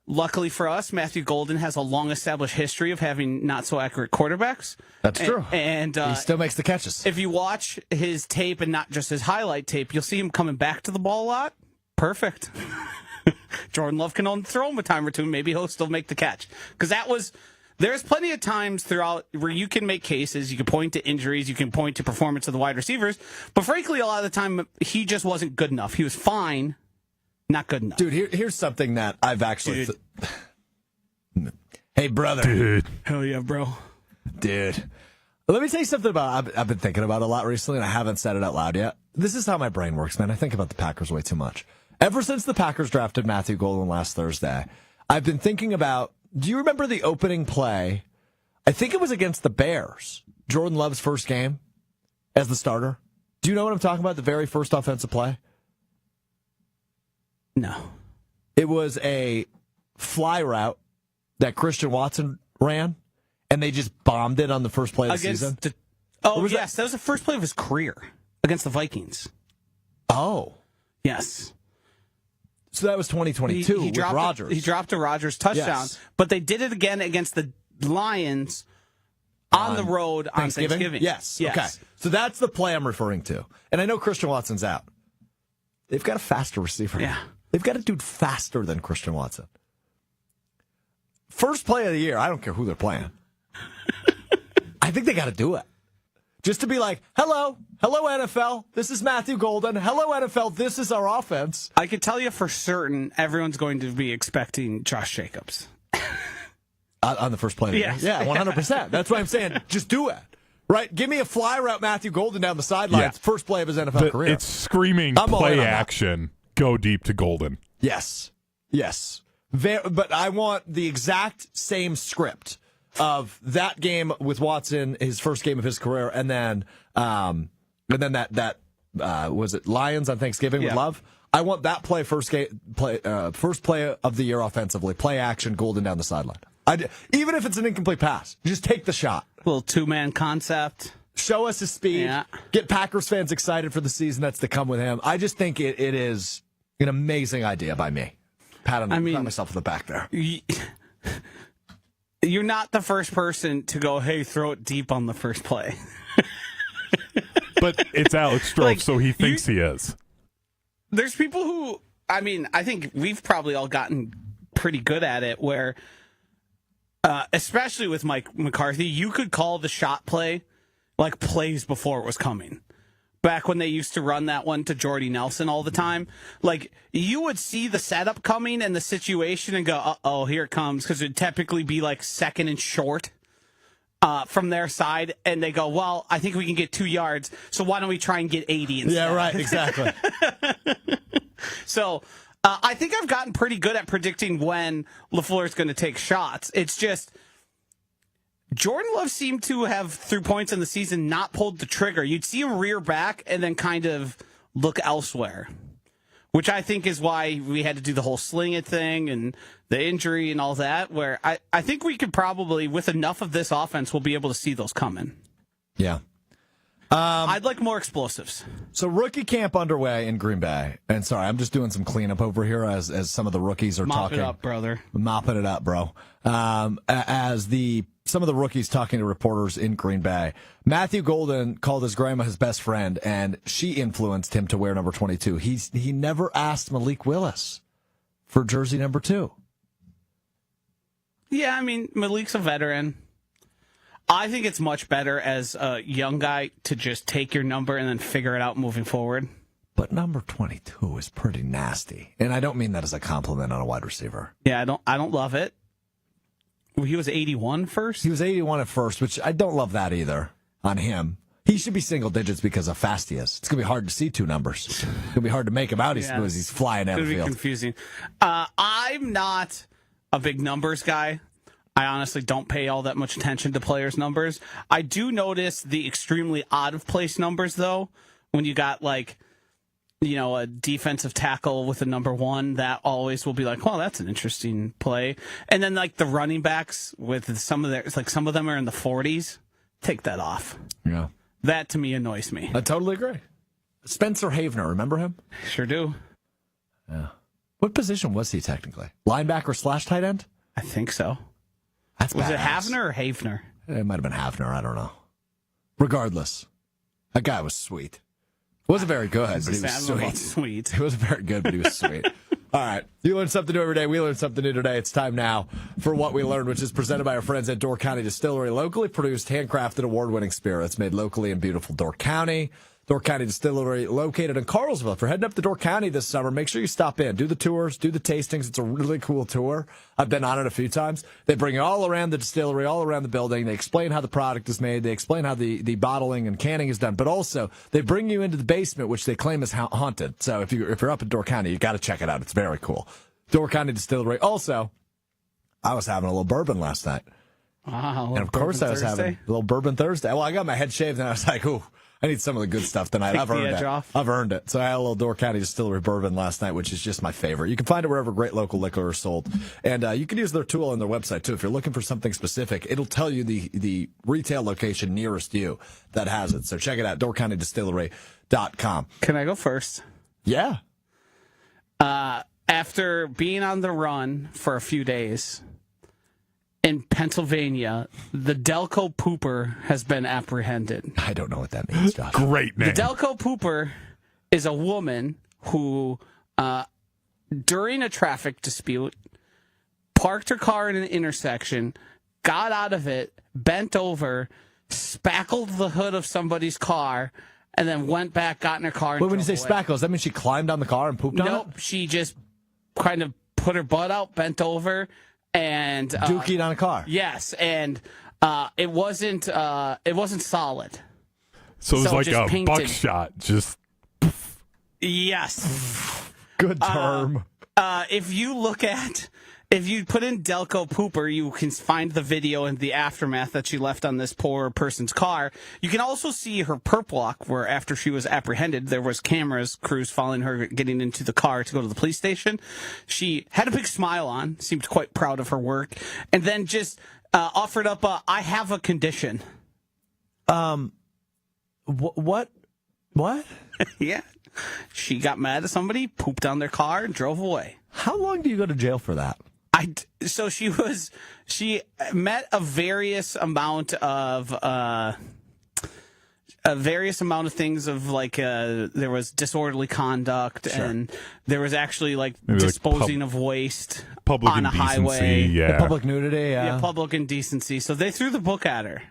Luckily for us, Matthew Golden has a long-established history of having not-so-accurate quarterbacks. That's true. And he still makes the catches. If you watch his tape and not just his highlight tape, you'll see him coming back to the ball a lot. Perfect. Jordan Love can only throw him a time or two. Maybe he'll still make the catch. Because there's plenty of times throughout where you can make cases, you can point to injuries, you can point to performance of the wide receivers, but frankly, a lot of the time, he just wasn't good enough. He was fine, not good enough. Dude, here's something that I've actually... Hey, brother. Dude. Hell yeah, bro. Dude. Let me tell you something I've been thinking about a lot recently, and I haven't said it out loud yet. This is how my brain works, man. I think about the Packers way too much. Ever since the Packers drafted Matthew Golden last Thursday, I've been thinking about, do you remember the opening play? I think it was against the Bears, Jordan Love's first game as the starter. Do you know what I'm talking about, the very first offensive play? No. It was a fly route that Christian Watson ran, and they just bombed it on the first play of the season. That was the first play of his career against the Vikings. Oh. Yes. So that was 2022 with Rodgers. He dropped a Rodgers touchdown, Yes. but they did it again against the Lions on the road on Thanksgiving. Yes. Okay. So that's the play I'm referring to. And I know Christian Watson's out. They've got a faster receiver. Yeah. They've got a dude faster than Christian Watson. First play of the year, I don't care who they're playing. I think they got to do it. Just to be like, hello NFL, this is Matthew Golden. Hello NFL, this is our offense. I can tell you for certain everyone's going to be expecting Josh Jacobs. On the first play of the year? Yeah, 100%. That's what I'm saying. Just do it. Right? Give me a fly route Matthew Golden down the sidelines. Yeah. First play of his NFL career. It's screaming I'm play action. Go deep to Golden. Yes. But I want the exact same script of that game with Watson, his first game of his career, and then that was it Lions on Thanksgiving with Love. I want that play first play of the year offensively. Play action, Golden down the sideline. Even if it's an incomplete pass, just take the shot. Little two-man concept. Show us his speed. Yeah. Get Packers fans excited for the season that's to come with him. I just think it is an amazing idea by me. Pat myself on the back there. You you're not the first person to go, hey, throw it deep on the first play. But it's Alex Strouf, Like, so he thinks he is. There's people who, I mean, I think we've probably all gotten pretty good at it where, especially with Mike McCarthy, you could call the shot play like plays before it was coming. Back when they used to run that one to Jordy Nelson all the time, like you would see the setup coming and the situation and go, uh-oh, here it comes, because it'd typically be like second and short from their side, and they go, well, I think we can get 2 yards, so why don't we try and get 80 instead? Yeah, right, exactly. So I think I've gotten pretty good at predicting when LaFleur's going to take shots. It's just Jordan Love seemed to have, through points in the season, not pulled the trigger. You'd see him rear back and then kind of look elsewhere, which I think is why we had to do the whole sling it thing and the injury and all that, where I think we could probably, with enough of this offense, we'll be able to see those coming. Yeah. I'd like more explosives. So rookie camp underway in Green Bay. And sorry, I'm just doing some cleanup over here as some of the rookies are talking. Mop it up, brother. Mopping it up, bro. Some of the rookies talking to reporters in Green Bay. Matthew Golden called his grandma his best friend, and she influenced him to wear number 22. He never asked Malik Willis for jersey number 2. Yeah, I mean, Malik's a veteran. I think it's much better as a young guy to just take your number and then figure it out moving forward. But number 22 is pretty nasty. And I don't mean that as a compliment on a wide receiver. Yeah, I don't love it. He was 81 first? He was 81 at first, which I don't love that either on him. He should be single digits because of how fast he is. It's going to be hard to see 2 numbers. It's going to be hard to make him out as he's flying down the field. It's going to be confusing. I'm not a big numbers guy. I honestly don't pay all that much attention to players' numbers. I do notice the extremely out-of-place numbers, though, when you got, like, you know, a defensive tackle with a number 1, that always will be like, well, that's an interesting play. And then, like, the running backs with some of them are in the 40s. Take that off. Yeah. That, to me, annoys me. I totally agree. Spencer Havener, remember him? Sure do. Yeah. What position was he technically? Linebacker / tight end? I think so. Was it Havner or Havener? It might have been Havner. I don't know. Regardless, that guy was sweet. Wasn't very good, but he was sweet. He wasn't very good, but he was sweet. All right. You learn something new every day. We learn something new today. It's time now for What We Learned, which is presented by our friends at Door County Distillery. Locally produced, handcrafted, award-winning spirits made locally in beautiful Door County. Door County Distillery, located in Carlsville. If you're heading up to Door County this summer, make sure you stop in. Do the tours, do the tastings. It's a really cool tour. I've been on it a few times. They bring you all around the distillery, all around the building. They explain how the product is made. They explain how the bottling and canning is done. But also, they bring you into the basement, which they claim is haunted. So if you're up in Door County, you got to check it out. It's very cool. Door County Distillery. Also, I was having a little bourbon last night. Wow. And of course I was having a little bourbon Thursday. Well, I got my head shaved and I was like, ooh, I need some of the good stuff tonight. I've earned it. I've earned it. So I had a little Door County Distillery bourbon last night, which is just my favorite. You can find it wherever great local liquor is sold. And you can use their tool on their website, too. If you're looking for something specific, it'll tell you the retail location nearest you that has it. So check it out, doorcountydistillery.com. Can I go first? Yeah. After being on the run for a few days in Pennsylvania, the Delco Pooper has been apprehended. I don't know what that means, Josh. Great name. The Delco Pooper is a woman who, during a traffic dispute, parked her car in an intersection, got out of it, bent over, spackled the hood of somebody's car, and then went back, got in her car, and But when you say away. spackles, that means she climbed on the car and pooped on it? Nope, she just kind of put her butt out, bent over, and Dookied on a car. Yes, and it wasn't solid. So it was like just a painted. buckshot. Just Yes. Good term. If you put in Delco Pooper, you can find the video and the aftermath that she left on this poor person's car. You can also see her perp walk, where after she was apprehended, there was crews following her getting into the car to go to the police station. She had a big smile on, seemed quite proud of her work, and then just offered up I have a condition. What? Yeah. She got mad at somebody, pooped on their car, and drove away. How long do you go to jail for that? So she met a various amount of things of like there was disorderly conduct and there was actually like maybe disposing of waste public on a indecency, highway. yeah. Public nudity, Yeah, public indecency. So they threw the book at her.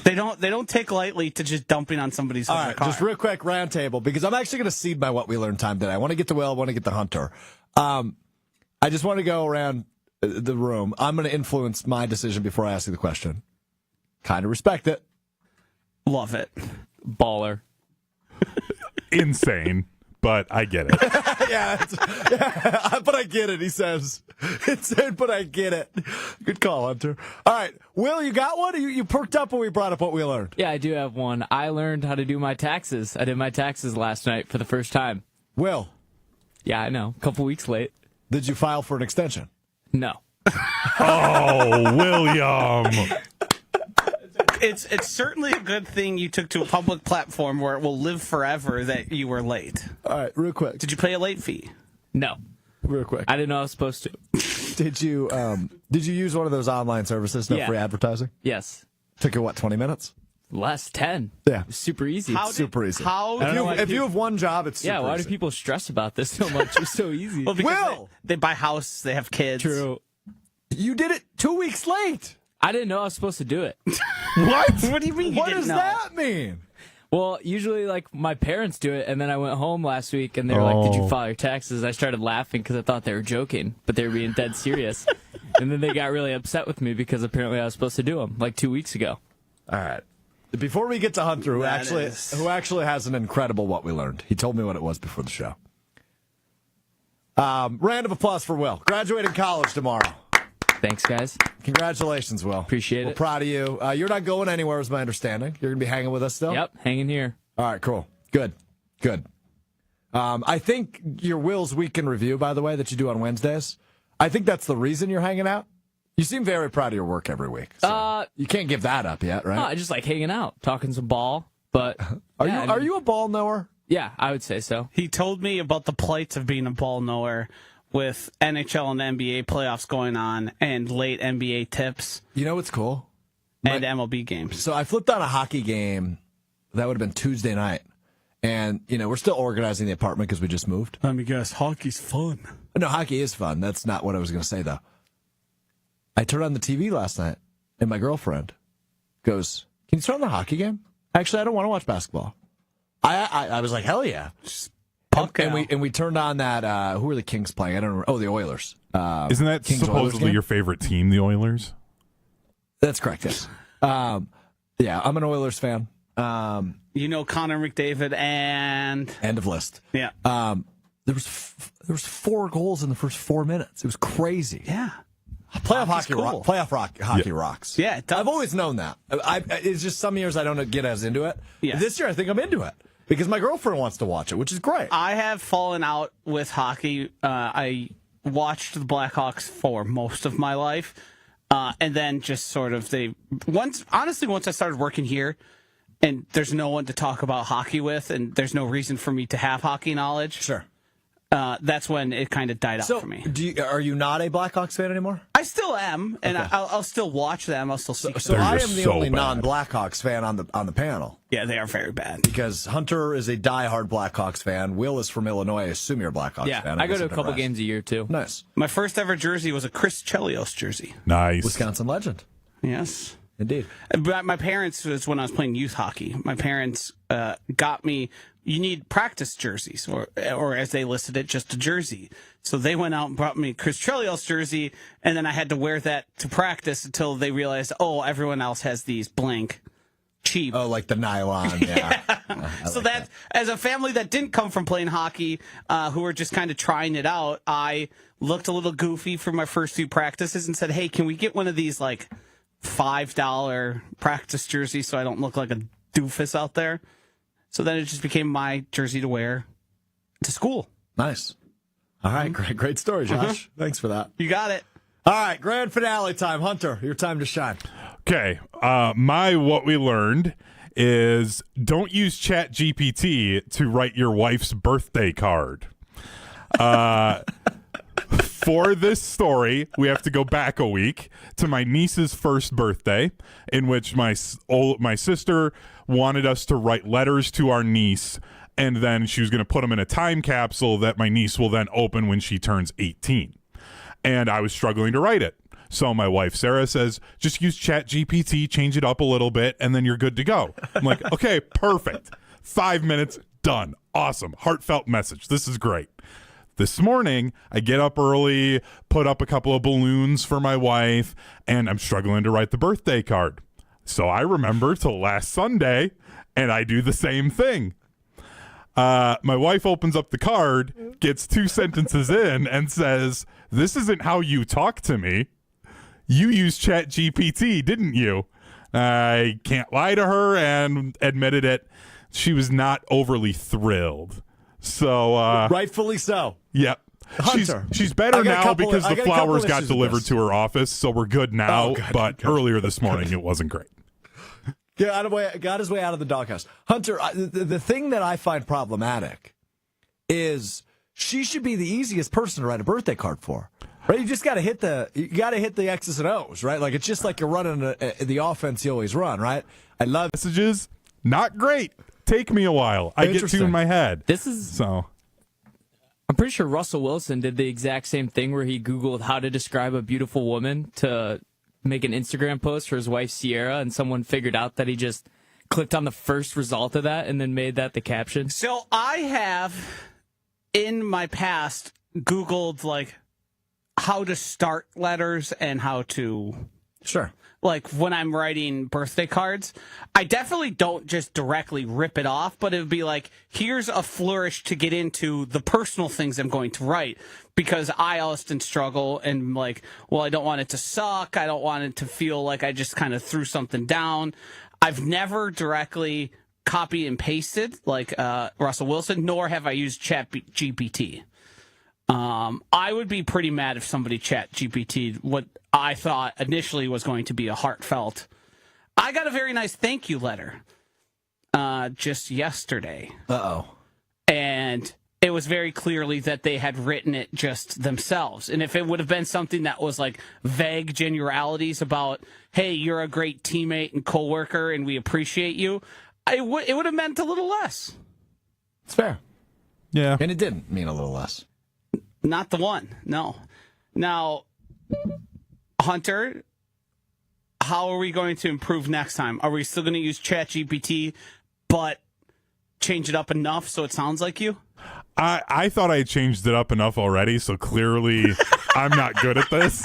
They don't take lightly to just dumping on somebody's All right, car. just real quick, round table, because I'm actually going to cede my what we learned time today. I want to get to Will, I want to get to Hunter. I just want to go around the room. I'm going to influence my decision before I ask you the question. Kind of respect it. Love it. Baller. Insane, but I get it. yeah, but I get it, he says. Insane, but I get it. Good call, Hunter. All right, Will, you got one? You perked up when we brought up what we learned. Yeah, I do have one. I learned how to do my taxes. I did my taxes last night for the first time. Will, Yeah, I know. A couple weeks late. did you file for an extension? No. Oh, William. It's certainly a good thing you took to a public platform where it will live forever that you were late. All right, real quick. Did you pay a late fee? No. Real quick. I didn't know I was supposed to. Did you use one of those online services, no Yeah. free advertising? Yes. Took you, what, 20 minutes? Less 10. Yeah. Super easy. Super easy. How? I don't know why If you have one job, it's super Yeah, why do easy. people stress about this so much? It's so easy. Well, because Will! they buy house, they have kids. True. You did it 2 weeks late. I didn't know I was supposed to do it. What? What do you mean you What didn't does know? that mean? Well, usually, like, my parents do it, and then I went home last week, and they were like, did you file your taxes? I started laughing because I thought they were joking, but they were being dead serious. And then they got really upset with me because apparently I was supposed to do them, like 2 weeks ago. All right. Before we get to Hunter, who That actually has an incredible what we learned. He told me what it was before the show. Round of applause for Will. Graduating college tomorrow. Thanks, guys. Congratulations, Will. Appreciate We're it. proud of you. You're not going anywhere, is my understanding. You're going to be hanging with us still? Yep, hanging here. All right, cool. Good. I think your Will's Weekend Review, by the way, that you do on Wednesdays, I think that's the reason you're hanging out. You seem very proud of your work every week. So you can't give that up yet, right? No, I just like hanging out, talking some ball. But Are you a ball knower? Yeah, I would say so. He told me about the plights of being a ball knower with NHL and NBA playoffs going on and late NBA tips You know what's cool? and MLB games. So I flipped on a hockey game. That would have been Tuesday night. And, we're still organizing the apartment because we just moved. Let me guess, hockey's fun. No, hockey is fun. That's not what I was going to say, though. I turned on the TV last night, and my girlfriend goes, "Can you turn on the hockey game?" Actually, I don't want to watch basketball. I was like, hell yeah. And we turned on that, who are the Kings playing? I don't remember. Oh, the Oilers. Isn't that Kings supposedly Oilers your favorite team, the Oilers? That's correct, yes. Yeah, I'm an Oilers fan. Connor McDavid and End of list. yeah, There was 4 goals in the first 4 minutes. It was crazy. yeah. Playoff hockey, cool. Hockey rocks. Yeah, it does. I've always known that. It's just some years I don't get as into it. Yeah. This year I think I'm into it because my girlfriend wants to watch it, which is great. I have fallen out with hockey. I watched the Blackhawks for most of my life, and then just sort of once I started working here, and there's no one to talk about hockey with, and there's no reason for me to have hockey knowledge. Sure. That's when it kind of died out So, for me. are you not a Blackhawks fan anymore? I still am, and I'll still watch them. I'll still see. So They're I am just the so only bad. non-Blackhawks fan on the panel Yeah, they are very bad. because Hunter is a diehard Blackhawks fan. Will is from Illinois. I assume you're a Blackhawks Yeah, fan. I go to a guess couple Nebraska. games a year, too. Nice. My first ever jersey was a Chris Chelios jersey. Nice. Wisconsin legend. Yes. Indeed. But my parents, was when I was playing youth hockey, my parents got me, you need practice jerseys, or as they listed it, just a jersey. So they went out and brought me Chris Chelios jersey, and then I had to wear that to practice until they realized, everyone else has these blank, cheap. Oh, like the nylon. Yeah. So that, as a family that didn't come from playing hockey, who were just kind of trying it out, I looked a little goofy for my first few practices and said, hey, can we get one of these, like, $5 practice jerseys so I don't look like a doofus out there? So then it just became my jersey to wear to school. Nice. All right. Great story, Josh. Thanks for that. You got it. All right. Grand finale time. Hunter, your time to shine. Okay. My what we learned is don't use Chat GPT to write your wife's birthday card. for this story, we have to go back a week to my niece's first birthday, in which my sister wanted us to write letters to our niece, and then she was going to put them in a time capsule that my niece will then open when she turns 18. And I was struggling to write it. So my wife, Sarah, says, just use ChatGPT, change it up a little bit, and then you're good to go. I'm like, okay, perfect. 5 minutes, done. Awesome. Heartfelt message. This is great. This morning, I get up early, put up a couple of balloons for my wife, and I'm struggling to write the birthday card. So I remember till last Sunday, and I do the same thing. My wife opens up the card, gets 2 sentences in, and says, "This isn't how you talk to me. You used ChatGPT, didn't you?" I can't lie to her and admitted it. She was not overly thrilled. So rightfully so. Yep. Hunter, she's better now because the flowers got delivered to her office, so we're good now. But earlier this morning, it wasn't great. Got his way out of the doghouse. Hunter, the thing that I find problematic is she should be the easiest person to write a birthday card for. Right? You just got to hit the X's and O's, right? Like it's just like you're running the offense you always run, right? I love messages. Not great. Take me a while. I get 2 in my head. I'm pretty sure Russell Wilson did the exact same thing where he Googled how to describe a beautiful woman to make an Instagram post for his wife Sierra, and someone figured out that he just clicked on the first result of that and then made that the caption. So I have in my past Googled like how to start letters and how to like when I'm writing birthday cards. I definitely don't just directly rip it off, but it would be like, here's a flourish to get into the personal things I'm going to write, because I often struggle and like, well, I don't want it to suck. I don't want it to feel like I just kind of threw something down. I've never directly copy and pasted like Russell Wilson, nor have I used ChatGPT. I would be pretty mad if somebody ChatGPT'd what I thought initially was going to be a heartfelt. I got a very nice thank you letter just yesterday. And it was very clearly that they had written it just themselves. And if it would have been something that was like vague generalities about, hey, you're a great teammate and coworker and we appreciate you, it would have meant a little less. It's fair. Yeah. And it didn't mean a little less. Not the one, no. Now, Hunter, how are we going to improve next time? Are we still going to use ChatGPT, but change it up enough so it sounds like you? I thought I changed it up enough already, so clearly I'm not good at this.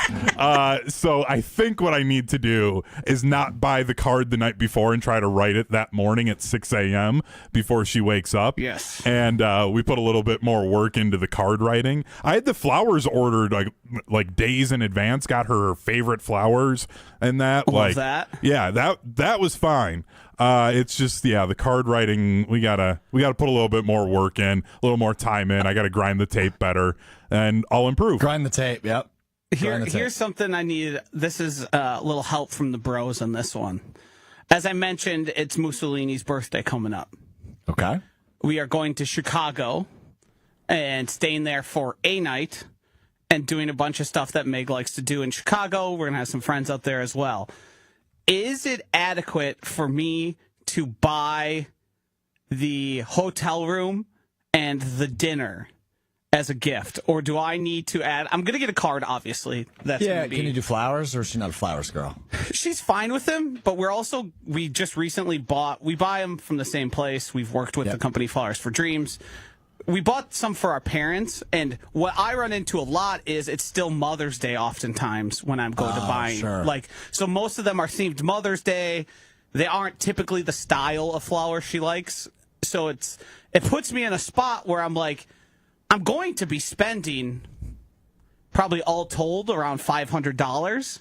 So I think what I need to do is not buy the card the night before and try to write it that morning at 6 a.m. before she wakes up. Yes. And we put a little bit more work into the card writing. I had the flowers ordered like days in advance, got her favorite flowers and that. Love that. Yeah, that was fine. It's just, the card writing, we gotta put a little bit more work in, a little more time in. I gotta grind the tape better, and I'll improve. Grind the tape, yep. Here's something I need. This is a little help from the bros on this one. As I mentioned, it's Mussolini's birthday coming up. Okay. We are going to Chicago and staying there for a night and doing a bunch of stuff that Meg likes to do in Chicago. We're going to have some friends out there as well. Is it adequate for me to buy the hotel room and the dinner as a gift, or do I need to add? I'm going to get a card, obviously. That's can you do flowers, or is she not a flowers girl? She's fine with them, but we just recently buy them from the same place. We've worked with the company Flowers for Dreams. We bought some for our parents, and what I run into a lot is it's still Mother's Day oftentimes when I'm going to buying. Sure. So most of them are themed Mother's Day. They aren't typically the style of flower she likes. So it puts me in a spot where I'm like, I'm going to be spending probably all told around $500,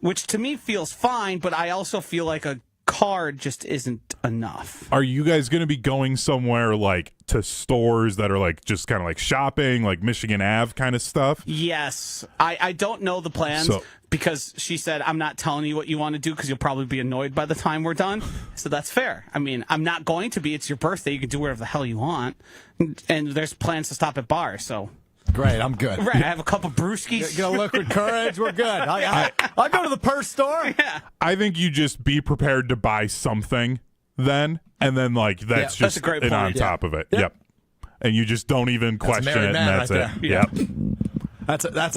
which to me feels fine, but I also feel like a card just isn't enough. Are you guys going to be going somewhere like to stores that are like just kind of like shopping, like Michigan Ave kind of stuff? Yes. I don't know the plans because she said, I'm not telling you what you want to do because you'll probably be annoyed by the time we're done. So that's fair. I mean, I'm not going to be. It's your birthday. You can do whatever the hell you want. And there's plans to stop at bars. So great. I'm good. Right. I have a couple brewskis. Get a liquid courage. We're good. I'll go to the purse store. Yeah. I think you just be prepared to buy something then, and then like that's that's just a great it on point. top of it. Yep. Yep. And you just don't even question it, and that's right it. there. Yep. That's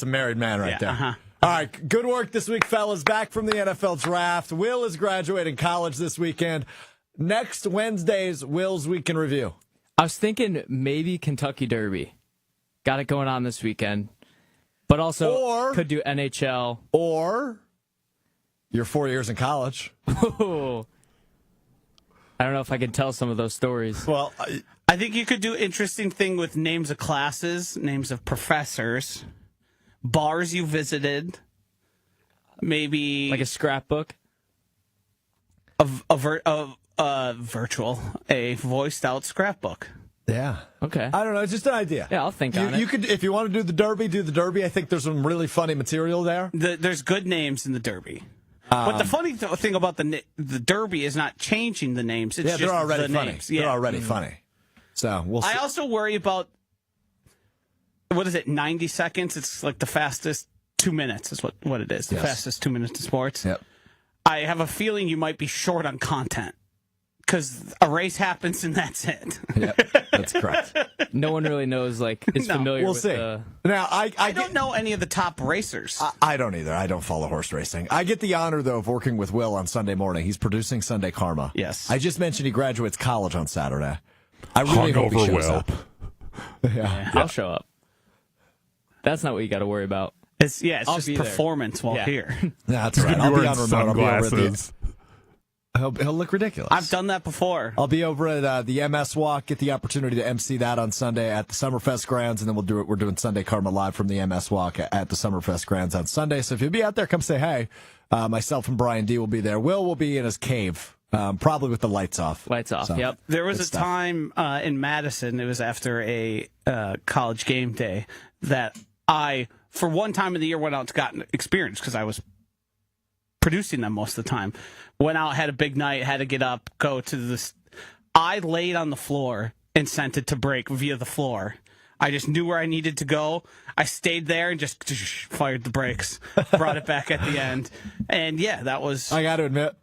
a married man right there. Uh-huh. All right, good work this week, fellas. Back from the NFL draft. Will is graduating college this weekend. Next Wednesday's Will's Week in Review. I was thinking maybe Kentucky Derby. Got it going on this weekend. But also could do NHL. Or your 4 years in college. Ooh. I don't know if I can tell some of those stories. Well, I think you could do interesting thing with names of classes, names of professors, bars you visited, maybe Like a scrapbook? a voiced out scrapbook. yeah. Okay. I don't know. It's just an idea. Yeah, I'll think on it. You could, if you want to do the Derby, do the Derby. I think there's some really funny material there. There's good names in the Derby. But the funny thing about the Derby is not changing the names. It's just they're already the funny. names. They're already funny. So we'll see. I also worry about, what is it, 90 seconds? It's like the fastest 2 minutes is what it is. The fastest 2 minutes of sports. Yep. I have a feeling you might be short on content because a race happens and that's it. Yep. That's correct. No one really knows, is familiar We'll with see. Now, I don't know any of the top racers. I don't either. I don't follow horse racing. I get the honor, though, of working with Will on Sunday morning. He's producing Sunday Karma. Yes. I just mentioned he graduates college on Saturday. I really hope he Hungover shows Will. up. Yeah. I'll show up. That's not what you got to worry about. It's I'll just be there. performance while Yeah. here. Yeah, that's He's right. gonna I'll be be wearing on remote. I'll be over at sunglasses. He'll look ridiculous. I've done that before. I'll be over at the MS Walk, get the opportunity to MC that on Sunday at the Summerfest grounds, and then we're doing Sunday Karma live from the MS Walk at the Summerfest grounds on Sunday. So if you'll be out there, come say hey. Myself and Brian D will be there. Will be in his cave, probably with the lights off. Lights off, So, yep. There was good a stuff. time in Madison, it was after a college game day, that I, for one time of the year, went out to got experience because I was producing them most of the time. Went out, had a big night, had to get up, go to this. I laid on the floor and sent it to break via the floor. I just knew where I needed to go. I stayed there and just fired the brakes, brought it back at the end. And yeah, that was. I got to admit,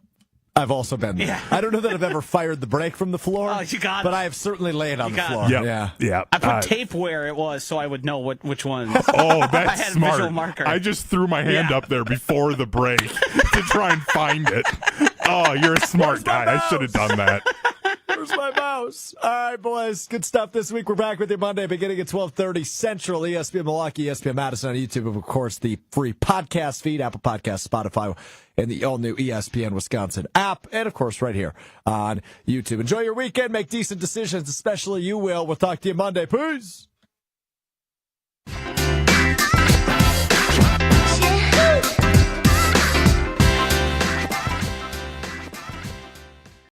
I've also been there. Yeah. I don't know that I've ever fired the brake from the floor. Oh, you got but it. I have certainly laid on the got it. floor. Yep. Yeah. Yeah. I put tape where it was so I would know which ones. Oh, I that's had a smart. visual marker. I just threw my hand Yeah. up there before the break to try and find it. Oh, you're a smart guy. I should have done that. Where's my mouse? All right, boys. Good stuff this week. We're back with you Monday beginning at 12:30 Central, ESPN Milwaukee, ESPN Madison on YouTube, and of course the free podcast feed, Apple Podcasts, Spotify, and the all-new ESPN Wisconsin app, and of course right here on YouTube. Enjoy your weekend. Make decent decisions, especially you, Will. We'll talk to you Monday. Peace.